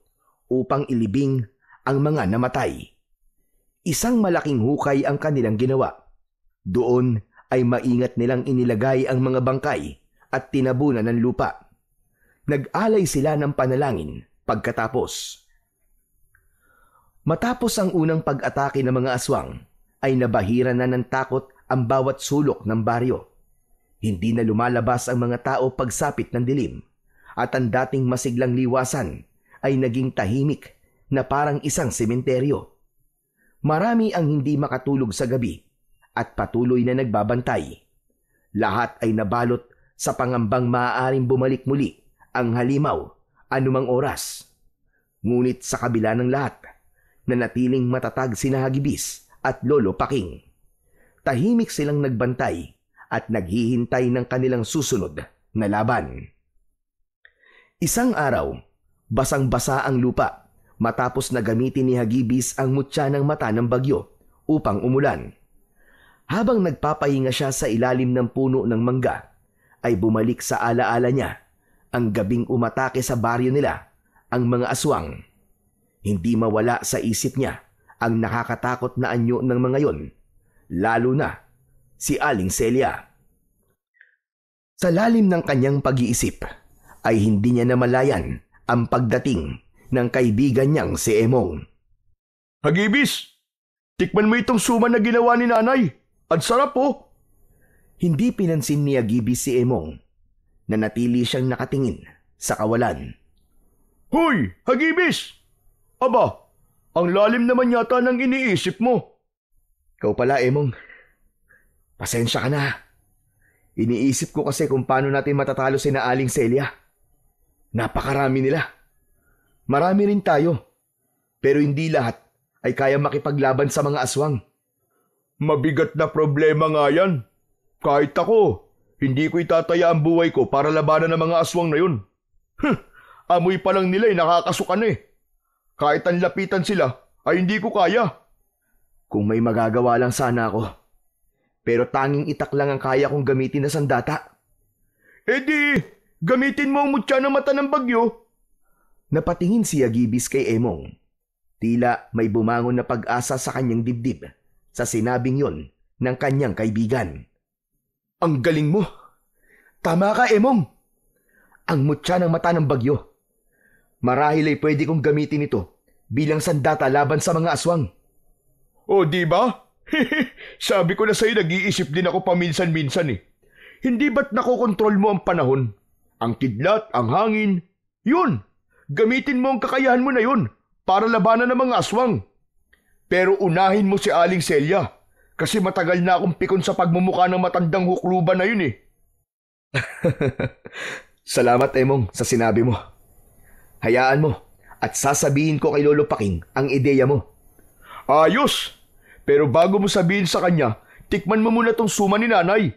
upang ilibing ang mga namatay. Isang malaking hukay ang kanilang ginawa. Doon ay maingat nilang inilagay ang mga bangkay at tinabunan ng lupa. Nag-alay sila ng panalangin pagkatapos. Matapos ang unang pag-atake ng mga aswang, ay nabahira na ng takot ang bawat sulok ng baryo. Hindi na lumalabas ang mga tao pagsapit ng dilim, at ang dating masiglang liwasan ay naging tahimik na parang isang sementeryo. Marami ang hindi makatulog sa gabi at patuloy na nagbabantay. Lahat ay nabalot sa pangambang maaaring bumalik muli ang halimaw anumang oras. Ngunit sa kabila ng lahat, nanatiling matatag sina Hagibis at Lolo Paking. Tahimik silang nagbantay at naghihintay ng kanilang susunod na laban. Isang araw, basang-basa ang lupa matapos na gamitin ni Hagibis ang mutya ng mata ng bagyo upang umulan. Habang nagpapahinga siya sa ilalim ng puno ng mangga, ay bumalik sa alaala niya ang gabing umatake sa baryo nila ang mga aswang. Hindi mawala sa isip niya ang nakakatakot na anyo ng mga yon, lalo na si Aling Celia. Sa lalim ng kanyang pag-iisip ay hindi niya namalayan ang pagdating ng kaibigan niyang si Emong. Hagibis, Tikman mo itong suman na ginawa ni nanay. Ang sarap oh. Hindi pinansin ni Agibis si Emong. Nanatili siyang nakatingin sa kawalan. Hoy, Hagibis! Aba, ang lalim naman yata ng iniisip mo. Ikaw pala, Emong. Pasensya ka na. Iniisip ko kasi kung paano natin matatalo si na Aling Celia. Napakarami nila. Marami rin tayo. Pero hindi lahat ay kaya makipaglaban sa mga aswang. Mabigat na problema nga yan. Kahit ako, hindi ko itataya ang buhay ko para labanan ng mga aswang na yun. Amoy pa lang nila ay nakakasukan eh. Kahit ang lapitan sila ay hindi ko kaya. Kung may magagawa lang sana ako. Pero tanging itak lang ang kaya kong gamitin na sandata. Eh di, gamitin mo ang mutya ng mata ng bagyo. Napatingin si Agibis kay Emong. Tila may bumangon na pag-asa sa kanyang dibdib sa sinabing yon ng kanyang kaibigan. Ang galing mo! Tama ka, Emong! Ang mutya ng mata ng bagyo. Marahil ay pwede kong gamitin ito bilang sandata laban sa mga aswang. O di ba? Sabi ko na sa'yo, nag-iisip din ako paminsan-minsan eh. Hindi ba't nakokontrol mo ang panahon? Ang kidlat, ang hangin. Yun! Gamitin mo ang kakayahan mo na yun para labanan ng mga aswang. Pero unahin mo si Aling Celia kasi matagal na akong pikon sa pagmumukha ng matandang hukluban na yun eh. Salamat, Emong, sa sinabi mo. Hayaan mo at sasabihin ko kay Lolo Paking ang ideya mo. Ayos! Pero bago mo sabihin sa kanya, tikman mo muna tong suma ni nanay.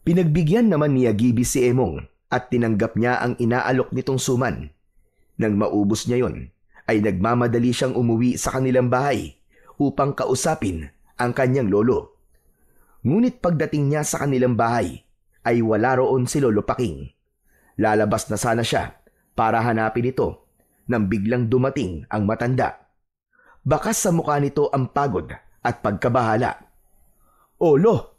Pinagbigyan naman ni Agibis si Emong at tinanggap niya ang inaalok nitong suman. Nang maubos niya yon, ay nagmamadali siyang umuwi sa kanilang bahay upang kausapin ang kanyang lolo. Ngunit pagdating niya sa kanilang bahay, ay wala roon si Lolo Paking. Lalabas na sana siya para hanapin ito nang biglang dumating ang matanda. Bakas sa mukha nito ang pagod at pagkabahala. "O, Lo,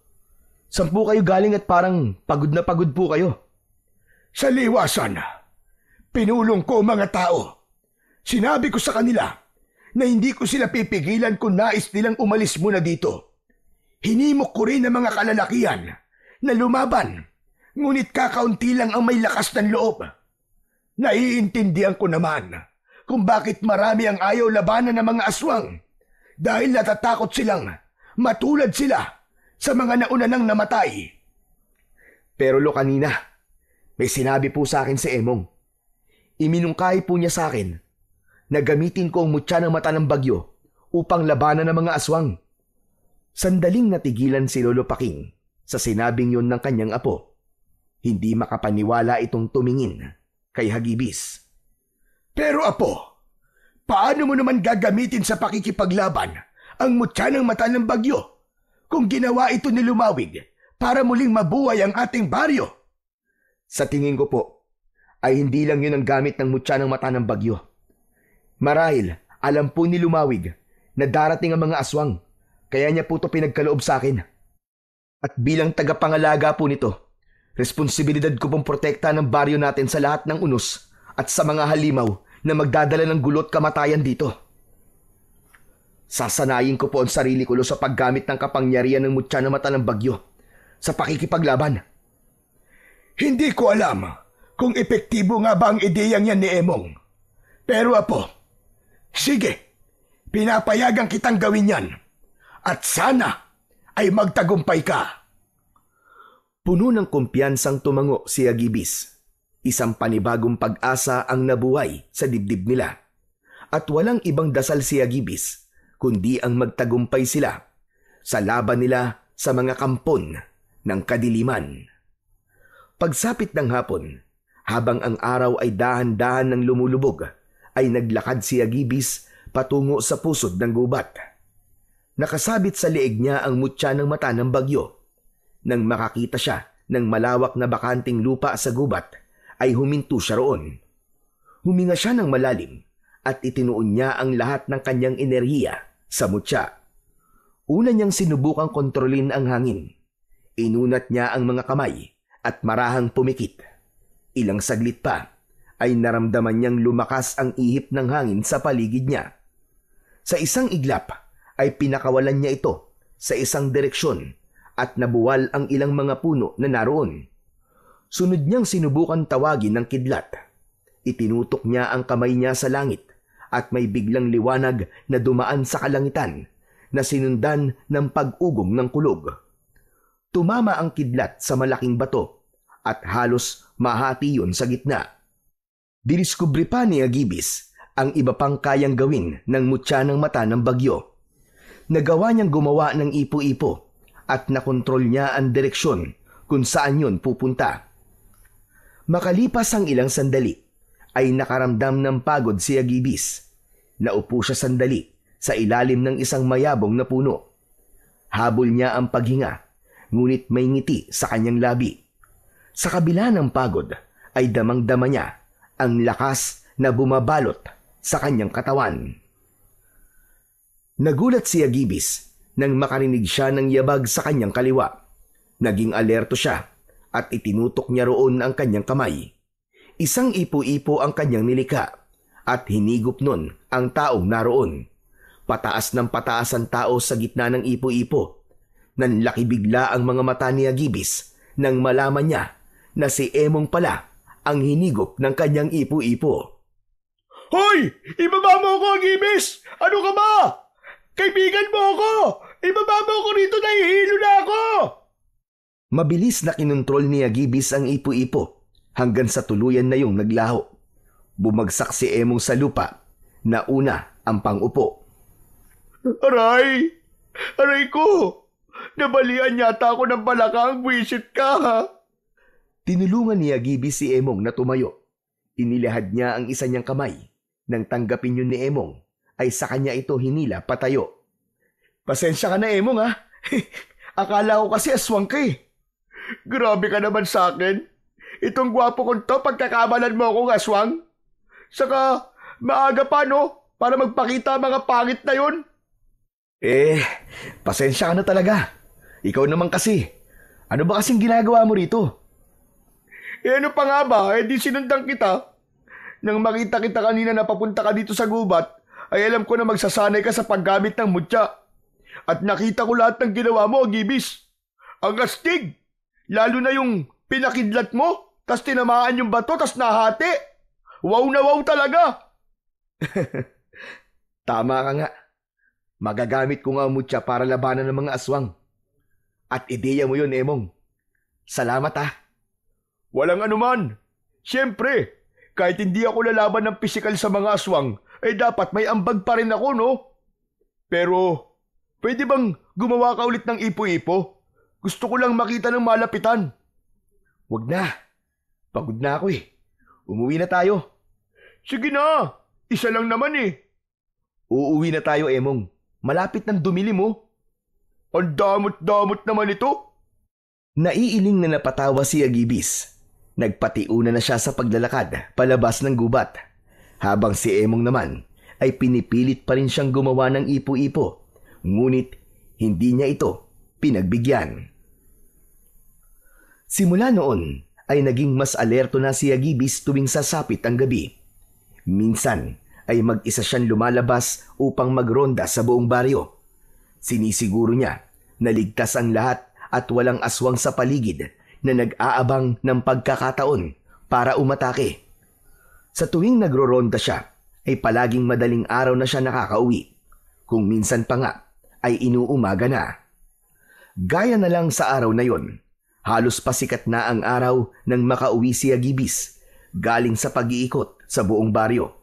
saan po kayo galing at parang pagod na pagod po kayo?" Sa liwasan, pinulong ko mga tao. Sinabi ko sa kanila na hindi ko sila pipigilan kung nais nilang umalis muna dito. Hinimok ko rin ang mga kalalakihan na lumaban, ngunit kakaunti lang ang may lakas ng loob. Naiintindihan ko naman kung bakit marami ang ayaw labanan ng mga aswang dahil natatakot silang matulad sila sa mga nauna nang namatay. Pero Lo, kanina, may sinabi po sa akin si Emong. Iminungkahi po niya sa akin na gamitin ko ang mutya ng mata ng bagyo upang labanan ng mga aswang. Sandaling natigilan si Lolo Paking sa sinabing yun ng kanyang apo. Hindi makapaniwala itong tumingin kay Hagibis. Pero apo, paano mo naman gagamitin sa pakikipaglaban ang mutya ng mata ng bagyo kung ginawa ito ni Lumawig para muling mabuhay ang ating baryo? Sa tingin ko po, ay hindi lang yun ang gamit ng mutya ng mata ng bagyo. Marahil, alam po ni Lumawig na darating ang mga aswang, kaya niya po ito pinagkaloob sa akin. At bilang tagapangalaga po nito, responsibilidad ko pong protekta ng baryo natin sa lahat ng unos at sa mga halimaw na magdadala ng gulo at kamatayan dito. Sasanayin ko po ang sarili ko sa paggamit ng kapangyarihan ng mutya ng mata ng bagyo sa pakikipaglaban. Hindi ko alam kung epektibo nga ba ang ideyang yan ni Emong. Pero apo, sige, pinapayagan kitang gawin yan. At sana ay magtagumpay ka. Puno ng kumpiyansang tumango si Agibis. Isang panibagong pag-asa ang nabuhay sa dibdib nila. At walang ibang dasal si Agibis, kundi ang magtagumpay sila sa laban nila sa mga kampon ng kadiliman. Pagsapit ng hapon, habang ang araw ay dahan-dahan ng lumulubog, ay naglakad si Agibis patungo sa pusod ng gubat. Nakasabit sa leeg niya ang mutya ng mata ng bagyo. Nang makakita siya ng malawak na bakanting lupa sa gubat, ay huminto siya roon. Huminga siya ng malalim at itinuon niya ang lahat ng kanyang enerhiya sa mutya. Una niyang sinubukang kontrolin ang hangin. Inunat niya ang mga kamay at marahang pumikit. Ilang saglit pa ay naramdaman niyang lumakas ang ihip ng hangin sa paligid niya. Sa isang iglap ay pinakawalan niya ito sa isang direksyon at nabuwal ang ilang mga puno na naroon. Sunod niyang sinubukan tawagin ng kidlat. Itinutok niya ang kamay niya sa langit at may biglang liwanag na dumaan sa kalangitan na sinundan ng pag-ugong ng kulog. Tumama ang kidlat sa malaking bato at halos mahati yun sa gitna. Diniskubre pa ni Agibis ang iba pang kayang gawin ng mutya ng mata ng bagyo. Nagawa niyang gumawa ng ipo-ipo at nakontrol niya ang direksyon kung saan yun pupunta. Makalipas ang ilang sandali ay nakaramdam ng pagod si Agibis. Naupo siya sandali sa ilalim ng isang mayabong na puno. Habol niya ang paghinga, ngunit may ngiti sa kanyang labi. Sa kabila ng pagod ay damang-dama niya ang lakas na bumabalot sa kanyang katawan. Nagulat si Agibis nang makarinig siya ng yabag sa kanyang kaliwa. Naging alerto siya at itinutok niya roon ang kanyang kamay. Isang ipo-ipo ang kanyang nilika at hinigop nun ang taong naroon. Pataas ng pataas ang tao sa gitna ng ipo-ipo. Nanlaki bigla ang mga mata ni Agibis nang malaman niya na si Emong pala ang hinigop ng kanyang ipo-ipo. Hoy! Ibaba mo ako, Agibis! Ano ka ba? Kaibigan mo ako! Ibaba mo ako rito, nahihilo na ako! Mabilis na kinontrol ni Agibis ang ipo-ipo hanggang sa tuluyan na yung naglaho. Bumagsak si Emong sa lupa na una ang pang-upo. Aray! Aray ko! Nabalian yata ako ng balakang, buwisit ka ha! Tinulungan ni Agibis si Emong na tumayo. Inilahad niya ang isa niyang kamay. Nang tanggapin yun ni Emong, ay sa kanya ito hinila patayo. Pasensya ka na, Emong ha? Akala ko kasi aswang ka eh. Grabe ka naman sa akin. Itong gwapo kong to, pagkakamalan mo akong aswang. Saka, maaga pa no? Para magpakita mga pangit na yun. Pasensya ka na talaga. Ikaw naman kasi. Ano ba kasing ginagawa mo rito? Ano pa nga ba? Di sinundan kita. Nang makita kita kanina na papunta ka dito sa gubat, ay alam ko na magsasanay ka sa paggamit ng mutya. At nakita ko lahat ng ginawa mo, Agibis. Ang astig! Lalo na yung pinakidlat mo, tas tinamaan yung bato, tas nahati. Wow na wow talaga! Tama ka nga. Magagamit ko nga ang mutya para labanan ng mga aswang. At ideya mo yun, Emong. Salamat ah. Walang anuman. Siyempre, kahit hindi ako lalaban ng pisikal sa mga aswang, ay dapat may ambag pa rin ako, no? Pero, pwede bang gumawa ka ulit ng ipo-ipo? Gusto ko lang makita ng malapitan. Wag na. Pagod na ako eh. Umuwi na tayo. Sige na. Isa lang naman eh. Uuwi na tayo, Emong. Malapit ng dumili mo. Ang damot-damot naman ito. Naiiling na napatawa si Agibis. Nagpatiuna na siya sa paglalakad palabas ng gubat. Habang si Emong naman ay pinipilit pa rin siyang gumawa ng ipo-ipo. Ngunit hindi niya ito pinagbigyan. Simula noon ay naging mas alerto na si Agibis tuwing sasapit ang gabi. Minsan ay mag-isa siyang lumalabas upang magronda sa buong baryo. Sinisiguro niya na ligtas ang lahat at walang aswang sa paligid na nag-aabang ng pagkakataon para umatake. Sa tuwing nagroronda siya, ay palaging madaling araw na siya nakakauwi. Kung minsan pa nga, ay inuumaga na. Gaya na lang sa araw na yon, halos pasikat na ang araw nang makauwi si Agibis, galing sa pag-iikot sa buong baryo.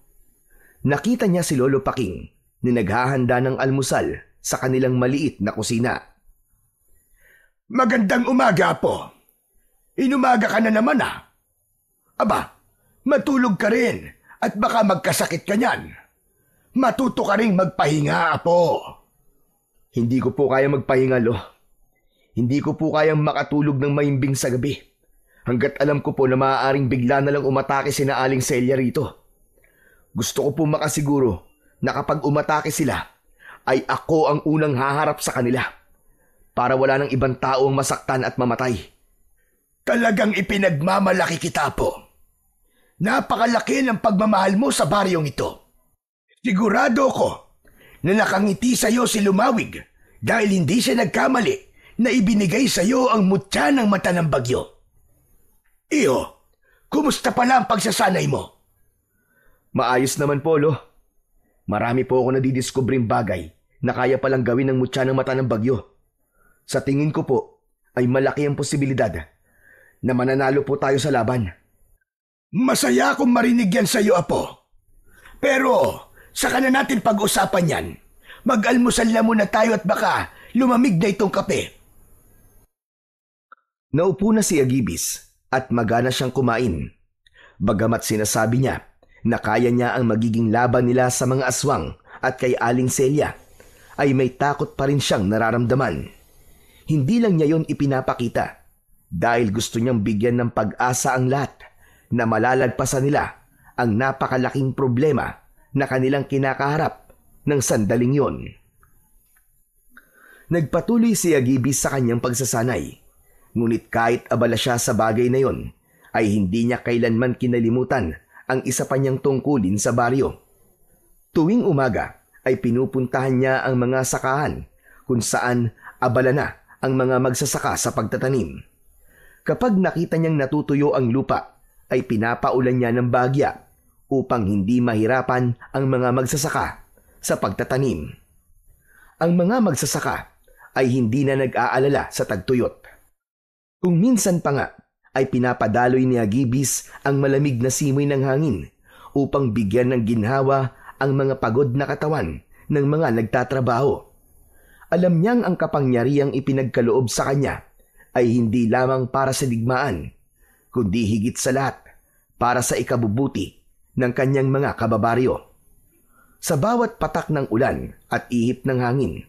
Nakita niya si Lolo Paking na naghahanda ng almusal sa kanilang maliit na kusina. Magandang umaga po. Inumaga ka na naman ah. Aba, matulog ka rin at baka magkasakit ka niyan. Matuto ka rin magpahinga, Apo. Hindi ko po kaya magpahinga, Lo. Hindi ko po kayang makatulog ng maimbing sa gabi. Hanggat alam ko po na maaaring bigla na lang umatake sina Aling Celia rito. Gusto ko po makasiguro na kapag umatake sila, ay ako ang unang haharap sa kanila. Para wala ng ibang tao ang masaktan at mamatay. Talagang ipinagmamalaki kita po. Napakalaki ng pagmamahal mo sa baryong ito. Sigurado ko na nakangiti sa'yo si Lumawig dahil hindi siya nagkamali na ibinigay sa'yo ang mutya ng mata ng bagyo. Iho, kumusta pala ang pagsasanay mo? Maayos naman po, Lo. Marami po ako nadidiskubring bagay na kaya palang gawin ng mutya ng mata ng bagyo. Sa tingin ko po ay malaki ang posibilidad na mananalo po tayo sa laban. Masaya akong marinig yan sa'yo, Apo. Pero saka na natin pag-usapan yan. Mag-almusal na muna tayo at baka lumamig na itong kape. Naupo na si Agibis at magana siyang kumain. Bagamat sinasabi niya na kaya niya ang magiging laban nila sa mga aswang at kay Aling Celia, ay may takot pa rin siyang nararamdaman. Hindi lang niya yon ipinapakita dahil gusto niyang bigyan ng pag-asa ang lahat na malalagpasan nila ang napakalaking problema na kanilang kinakaharap ng sandaling yon. Nagpatuloy si Agibis sa kanyang pagsasanay, ngunit kahit abala siya sa bagay na yon, ay hindi niya kailanman kinalimutan ang isa pa niyang tungkulin sa baryo. Tuwing umaga ay pinupuntahan niya ang mga sakahan kung saan abala na ang mga magsasaka sa pagtatanim. Kapag nakita niyang natutuyo ang lupa, ay pinapaulan niya ng bagya upang hindi mahirapan ang mga magsasaka sa pagtatanim. Ang mga magsasaka ay hindi na nag-aalala sa tagtuyot. Kung minsan pa nga ay pinapadaloy ni Agibis ang malamig na simoy ng hangin upang bigyan ng ginhawa ang mga pagod na katawan ng mga nagtatrabaho. Alam niyang ang kapangyarihang ipinagkaloob sa kanya ay hindi lamang para sa digmaan, kundi higit sa lahat para sa ikabubuti ng kanyang mga kababaryo. Sa bawat patak ng ulan at ihip ng hangin,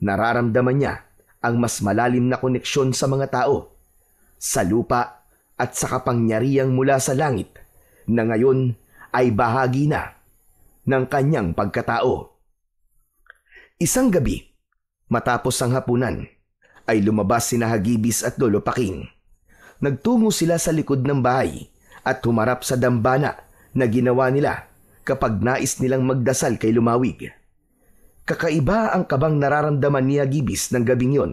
nararamdaman niya ang mas malalim na koneksyon sa mga tao, sa lupa at sa kapangyarihang mula sa langit na ngayon ay bahagi na ng kanyang pagkatao. Isang gabi, matapos ang hapunan, ay lumabas sina Agibis at Lolo Paking. Nagtungo sila sa likod ng bahay at humarap sa dambana na ginawa nila kapag nais nilang magdasal kay Lumawig. Kakaiba ang kabang nararamdaman ni Agibis ng gabing yon.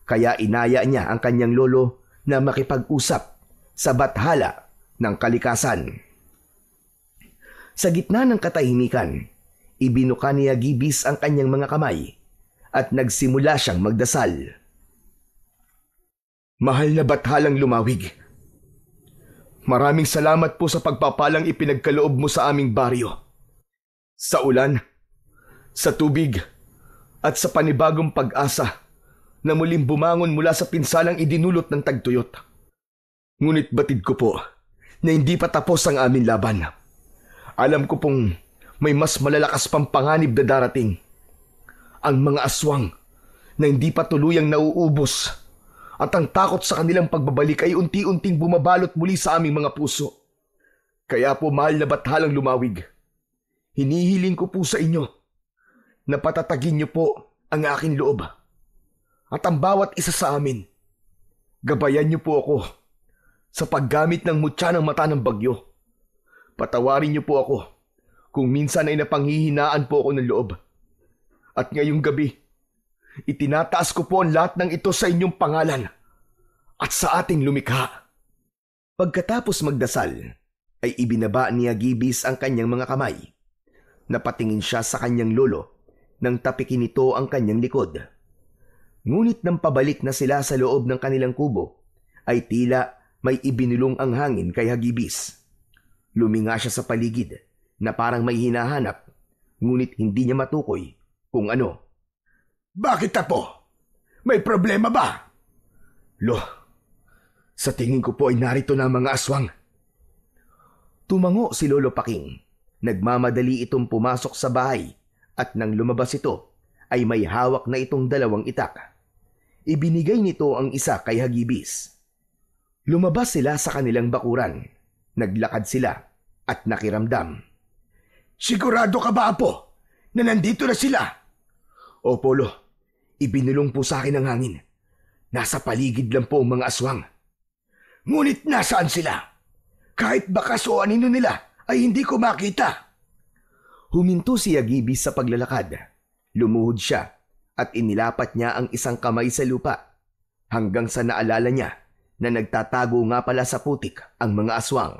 Kaya inaya niya ang kanyang lolo na makipag-usap sa bathala ng kalikasan. Sa gitna ng katahimikan, ibinuka ni Agibis ang kanyang mga kamay at nagsimula siyang magdasal. Mahal na bathalang Lumawig, maraming salamat po sa pagpapalang ipinagkaloob mo sa aming baryo. Sa ulan, sa tubig, at sa panibagong pag-asa na muling bumangon mula sa pinsalang idinulot ng tagtuyot. Ngunit batid ko po na hindi pa tapos ang aming laban. Alam ko pong may mas malalakas pang panganib na darating. Ang mga aswang na hindi pa tuluyang nauubos at ang takot sa kanilang pagbabalik ay unti-unting bumabalot muli sa aming mga puso. Kaya po mahal na bathalang Lumawig, hinihiling ko po sa inyo na patatagin niyo po ang aking loob. At ang bawat isa sa amin, gabayan niyo po ako sa paggamit ng mutya ng mata ng bagyo. Patawarin niyo po ako kung minsan ay napanghihinaan po ako ng loob. At ngayong gabi, itinataas ko po ang lahat ng ito sa inyong pangalan at sa ating lumikha. Pagkatapos magdasal, ay ibinaba ni Agibis ang kanyang mga kamay. Napatingin siya sa kanyang lolo nang tapikin nito ang kanyang likod. Ngunit nang pabalik na sila sa loob ng kanilang kubo, ay tila may ibinulong ang hangin kay Agibis. Luminga siya sa paligid na parang may hinahanap, ngunit hindi niya matukoy kung ano. Bakit, Apo? May problema ba? Lo, sa tingin ko po ay narito na ang mga aswang. Tumango si Lolo Paking. Nagmamadali itong pumasok sa bahay at nang lumabas ito ay may hawak na itong dalawang itak. Ibinigay nito ang isa kay Agibis. Lumabas sila sa kanilang bakuran. Naglakad sila at nakiramdam. Sigurado ka ba, Apo, na nandito na sila? Opo, Lo. Ibinulong po sa akin ang hangin. Nasa paligid lang po ang mga aswang. Ngunit nasaan sila? Kahit bakas o anino nila ay hindi ko makita. Huminto si Agibis sa paglalakad. Lumuhod siya at inilapat niya ang isang kamay sa lupa hanggang sa naalala niya na nagtatago nga pala sa putik ang mga aswang.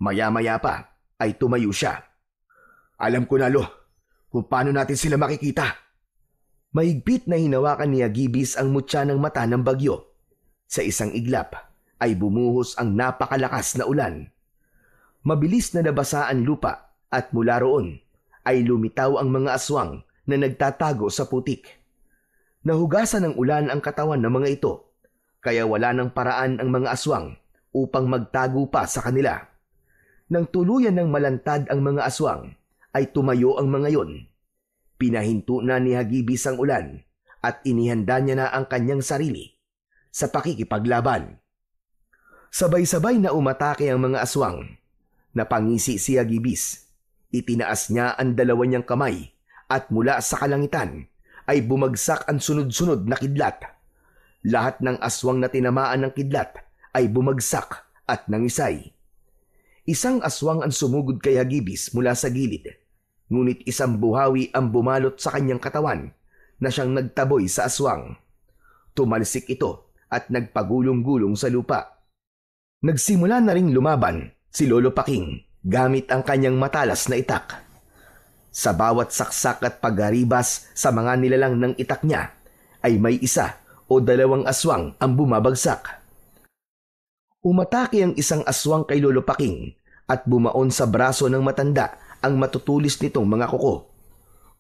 Maya-maya pa ay tumayo siya. Alam ko na, Lo, kung paano natin sila makikita. Mahigpit na hinawakan ni Agibis ang mutya ng mata ng bagyo. Sa isang iglap ay bumuhos ang napakalakas na ulan. Mabilis na nabasa ang lupa at mula roon ay lumitaw ang mga aswang na nagtatago sa putik. Nahugasan ng ulan ang katawan ng mga ito, kaya wala ng paraan ang mga aswang upang magtago pa sa kanila. Nang tuluyan ng malantad ang mga aswang, ay tumayo ang mga yon. Pinahinto na ni Agibis ang ulan at inihanda niya na ang kanyang sarili sa pakikipaglaban. Sabay-sabay na umatake ang mga aswang. Napangisi si Agibis. Itinaas niya ang dalawa niyang kamay at mula sa kalangitan ay bumagsak ang sunod-sunod na kidlat. Lahat ng aswang na tinamaan ng kidlat ay bumagsak at nangisay. Isang aswang ang sumugod kay Agibis mula sa gilid, ngunit isang buhawi ang bumalot sa kanyang katawan na siyang nagtaboy sa aswang. Tumalsik ito at nagpagulong-gulong sa lupa. Nagsimula na ring lumaban si Lolo Paking gamit ang kanyang matalas na itak. Sa bawat saksak at pagharibas sa mga nilalang ng itak niya ay may isa o dalawang aswang ang bumabagsak. Umatake ang isang aswang kay Lolo Paking at bumaon sa braso ng matanda ang matutulis nitong mga kuko.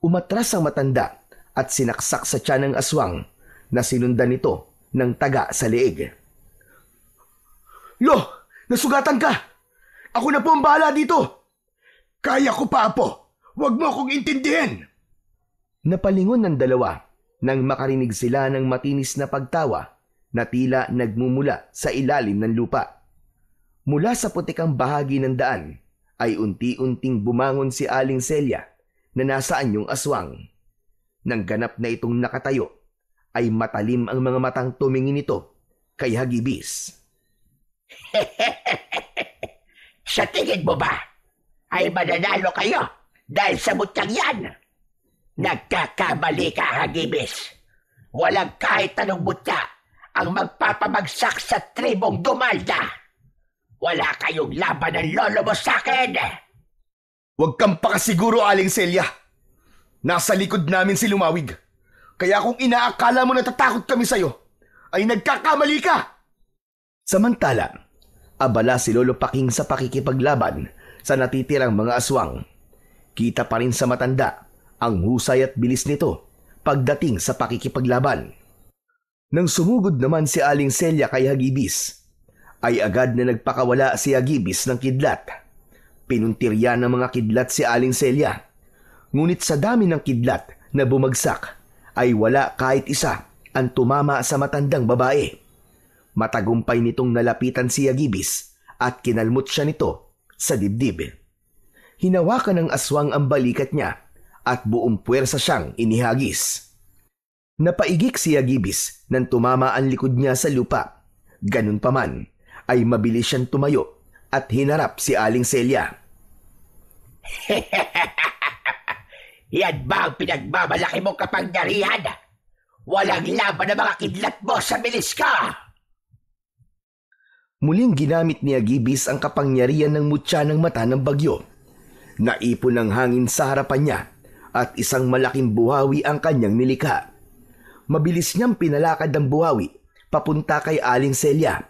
Umatras ang matanda at sinaksak sa tiyan ng aswang na sinundan nito ng taga sa leeg. Lo, nasugatan ka! Ako na po ang bahala dito! Kaya ko pa, Apo! Huwag mo akong intindihin! Napalingon ng dalawa nang makarinig sila ng matinis na pagtawa na tila nagmumula sa ilalim ng lupa. Mula sa putikang bahagi ng daan ay unti-unting bumangon si Aling Celia na nasaan yung aswang. Nang ganap na itong nakatayo, ay matalim ang mga matang tumingin nito kay Agibis. Sa tingin mo ba ay mananalo kayo dahil sa mutyang yan? Nagkakamali ka, Agibis. Walang kahit anong mutya ang magpapabagsak sa tribong Dumalda. Wala kayong laban ng lolo mo sa akin. Huwag kang pakasiguro, Aling Celia. Nasa likod namin si Lumawig. Kaya kung inaakala mo natatakot kami sa'yo, ay nagkakamali ka. Samantala, abala si Lolo Paking sa pakikipaglaban sa natitirang mga aswang. Kita pa rin sa matanda ang husay at bilis nito pagdating sa pakikipaglaban. Nang sumugod naman si Aling Celia kay Agibis, ay agad na nagpakawala si Agibis ng kidlat. Pinuntirya ng mga kidlat si Aling Celia. Ngunit sa dami ng kidlat na bumagsak, ay wala kahit isa ang tumama sa matandang babae. Matagumpay nitong nalapitan si Agibis at kinalmot siya nito sa dibdib. Hinawakan ng aswang ang balikat niya at buong puwersa siyang inihagis. Napaigik si Agibis nang tumama ang likod niya sa lupa. Ganun pa man, ay mabilis siyang tumayo at hinarap si Aling Celia. Yan ba ang pinagmamalaki mong kapangyarihan? Walang laban ng mga kidlat mo sa bilis ka! Muling ginamit ni Agibis ang kapangyarihan ng mutya ng mata ng bagyo. Naipon ng hangin sa harapan niya at isang malaking buhawi ang kanyang nilikha. Mabilis niyang pinalakad ang buhawi papunta kay Aling Celia.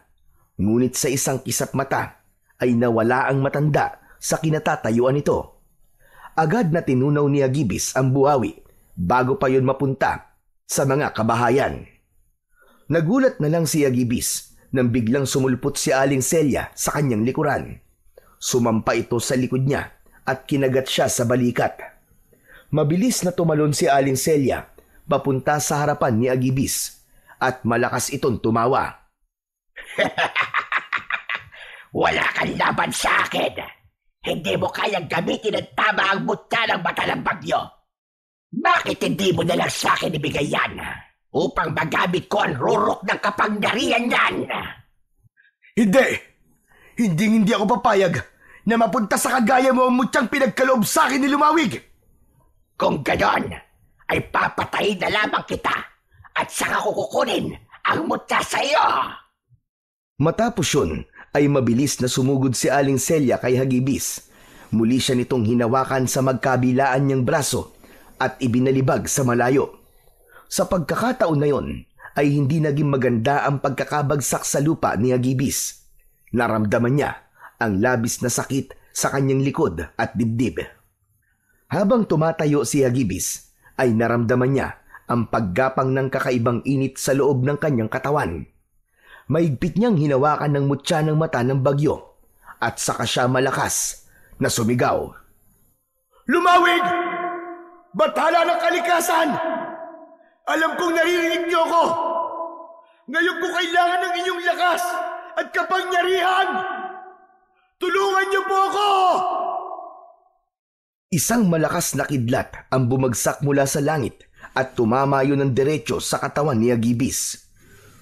Ngunit sa isang kisap mata ay nawala ang matanda sa kinatatayuan nito. Agad na tinunaw ni Agibis ang buhawi bago pa yun mapunta sa mga kabahayan. Nagulat na lang si Agibis nang biglang sumulpot si Aling Celia sa kanyang likuran. Sumampa ito sa likod niya at kinagat siya sa balikat. Mabilis na tumalon si Aling Celia papunta sa harapan ni Agibis at malakas itong tumawa. Wala kang laban sa akin! Hindi mo kayang gamitin ang tama ang mutya ng mata ng bagyo. Bakit hindi mo nalang sa akin ibigay yan upang magamit ko ang rurok ng kapangyarihan yan? Hindi ako papayag na mapunta sa kagaya mo ang mutyang pinagkaloob sa akin ni Lumawig. Kung ganon, ay papatayin na lamang kita at saka kukunin ang mutya sa iyo. Matapos yun, ay mabilis na sumugod si Aling Celia kay Hagibis. Muli siya nitong hinawakan sa magkabilaan niyang braso at ibinalibag sa malayo. Sa pagkakataon na yon, ay hindi naging maganda ang pagkakabagsak sa lupa ni Hagibis. Naramdaman niya ang labis na sakit sa kanyang likod at dibdib. Habang tumatayo si Hagibis, ay naramdaman niya ang paggapang ng kakaibang init sa loob ng kanyang katawan. Maigpit niyang hinawakan ng mutya ng mata ng bagyo at saka siya malakas na sumigaw. Lumawig! Bathala ng kalikasan! Alam kong naririnig niyo ako! Ngayon ko kailangan ng inyong lakas at kapangyarihan! Tulungan niyo po ako! Isang malakas na kidlat ang bumagsak mula sa langit at tumama yun ng diretso sa katawan ni Hagibis.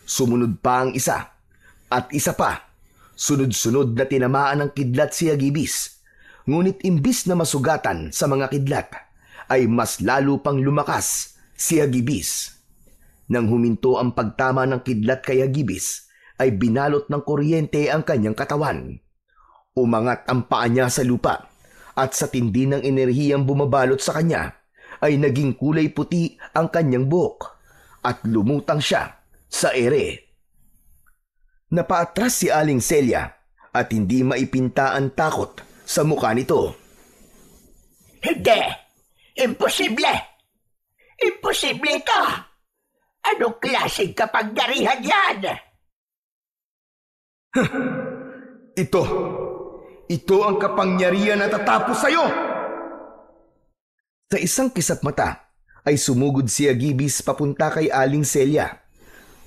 Sumunod pa ang isa at isa pa. Sunod-sunod na tinamaan ng kidlat si Hagibis. Ngunit imbis na masugatan sa mga kidlat, ay mas lalo pang lumakas si Hagibis. Nang huminto ang pagtama ng kidlat kay Hagibis, ay binalot ng kuryente ang kanyang katawan. Umangat ang paa niya sa lupa at sa tindi ng enerhiyang bumabalot sa kanya, ay naging kulay puti ang kanyang buhok at lumutang siya sa ere. Napaatras si Aling Celia at hindi maipinta ang takot sa mukha nito. Hindi! Imposible! Imposible ito! Anong klaseng kapangyarihan yan? Ito ang kapangyarihan na tatapos sa'yo! Sa isang kisap mata ay sumugod si Hagibis papunta kay Aling Celia.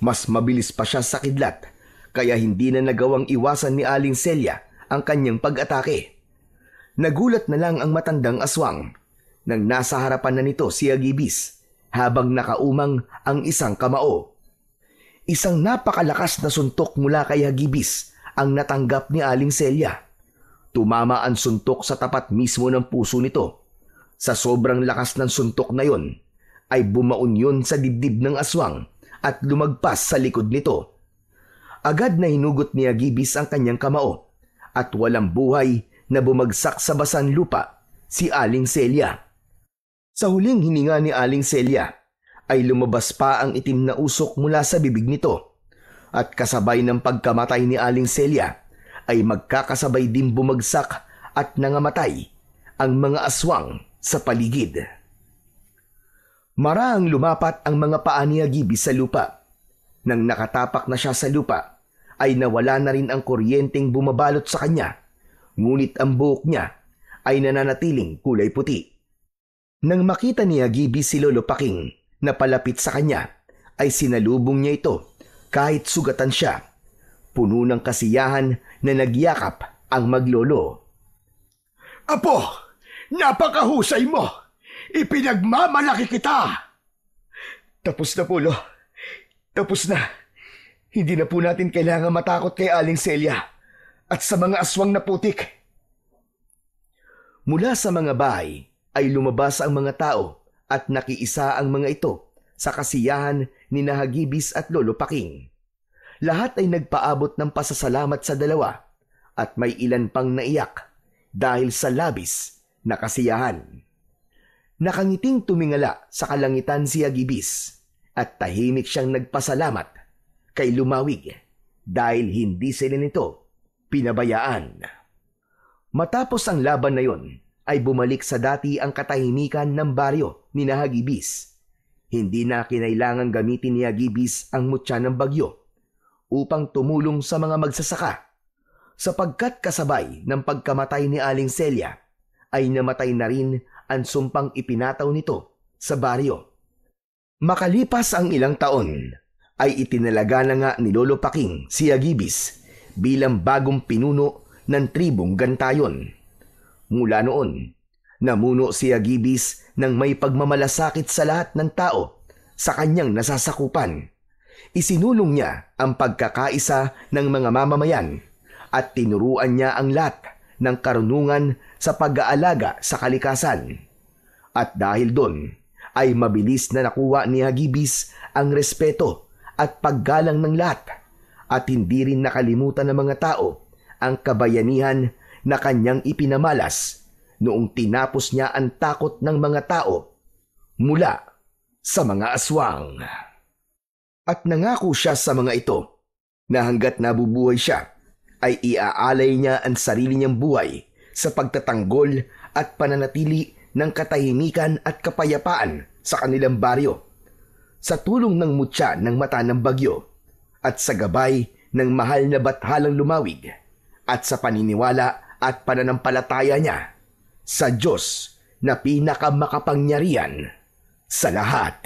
Mas mabilis pa siya sa kidlat, kaya hindi na nagawang iwasan ni Aling Celia ang kanyang pag-atake. Nagulat na lang ang matandang aswang nang nasa harapan na nito si Hagibis habang nakaumang ang isang kamao. Isang napakalakas na suntok mula kay Hagibis ang natanggap ni Aling Celia. Tumama ang suntok sa tapat mismo ng puso nito. Sa sobrang lakas ng suntok na yon, ay bumaon yun sa dibdib ng aswang at lumagpas sa likod nito. Agad na hinugot ni Hagibis ang kanyang kamao at walang buhay na bumagsak sa basan lupa si Aling Celia. Sa huling hininga ni Aling Celia ay lumabas pa ang itim na usok mula sa bibig nito at kasabay ng pagkamatay ni Aling Celia ay magkakasabay din bumagsak at nangamatay ang mga aswang sa paligid. Maraang lumapat ang mga paa ni Hagibis sa lupa. Nang nakatapak na siya sa lupa, ay nawala na rin ang kuryenteng bumabalot sa kanya, ngunit ang buhok niya ay nananatiling kulay puti. Nang makita ni Hagibis si Lolo Paking na palapit sa kanya, ay sinalubong niya ito kahit sugatan siya. Puno ng kasiyahan na nagyakap ang maglolo. Apo, napakahusay mo! Ipinagmamalaki kita! Tapos na po, Lo. Tapos na. Hindi na po natin kailangan matakot kay Aling Celia at sa mga aswang na putik. Mula sa mga bahay ay lumabas ang mga tao at nakiisa ang mga ito sa kasiyahan ni Hagibis at Lolo Paking. Lahat ay nagpaabot ng pasasalamat sa dalawa at may ilan pang naiyak dahil sa labis na kasiyahan. Nakangiting tumingala sa kalangitan si Hagibis at tahimik siyang nagpasalamat kay Lumawig dahil hindi sila nito pinabayaan. Matapos ang laban na yon, ay bumalik sa dati ang katahimikan ng baryo ni Hagibis. Hindi na kinailangang gamitin ni Hagibis ang mutya ng bagyo upang tumulong sa mga magsasaka, sapagkat kasabay ng pagkamatay ni Aling Celia ay namatay na rin ang sumpang ipinataw nito sa baryo. Makalipas ang ilang taon, ay itinalaga na nga ni Lolo Paking si Hagibis bilang bagong pinuno ng tribong Gantayon. Mula noon, namuno si Hagibis ng may pagmamalasakit sa lahat ng tao sa kanyang nasasakupan. Isinulong niya ang pagkakaisa ng mga mamamayan at tinuruan niya ang lahat ng karunungan sa pag-aalaga sa kalikasan. At dahil doon, ay mabilis na nakuha ni Hagibis ang respeto at paggalang ng lahat at hindi rin nakalimutan ng mga tao ang kabayanihan na kanyang ipinamalas noong tinapos niya ang takot ng mga tao mula sa mga aswang. At nangako siya sa mga ito na hanggat nabubuhay siya ay iaalay niya ang sarili niyang buhay sa pagtatanggol at pananatili ng katahimikan at kapayapaan sa kanilang baryo, sa tulong ng mutya ng mata ng bagyo at sa gabay ng mahal na bathalang lumawig at sa paniniwala at pananampalataya niya sa Diyos na pinakamakapangyarihan sa lahat.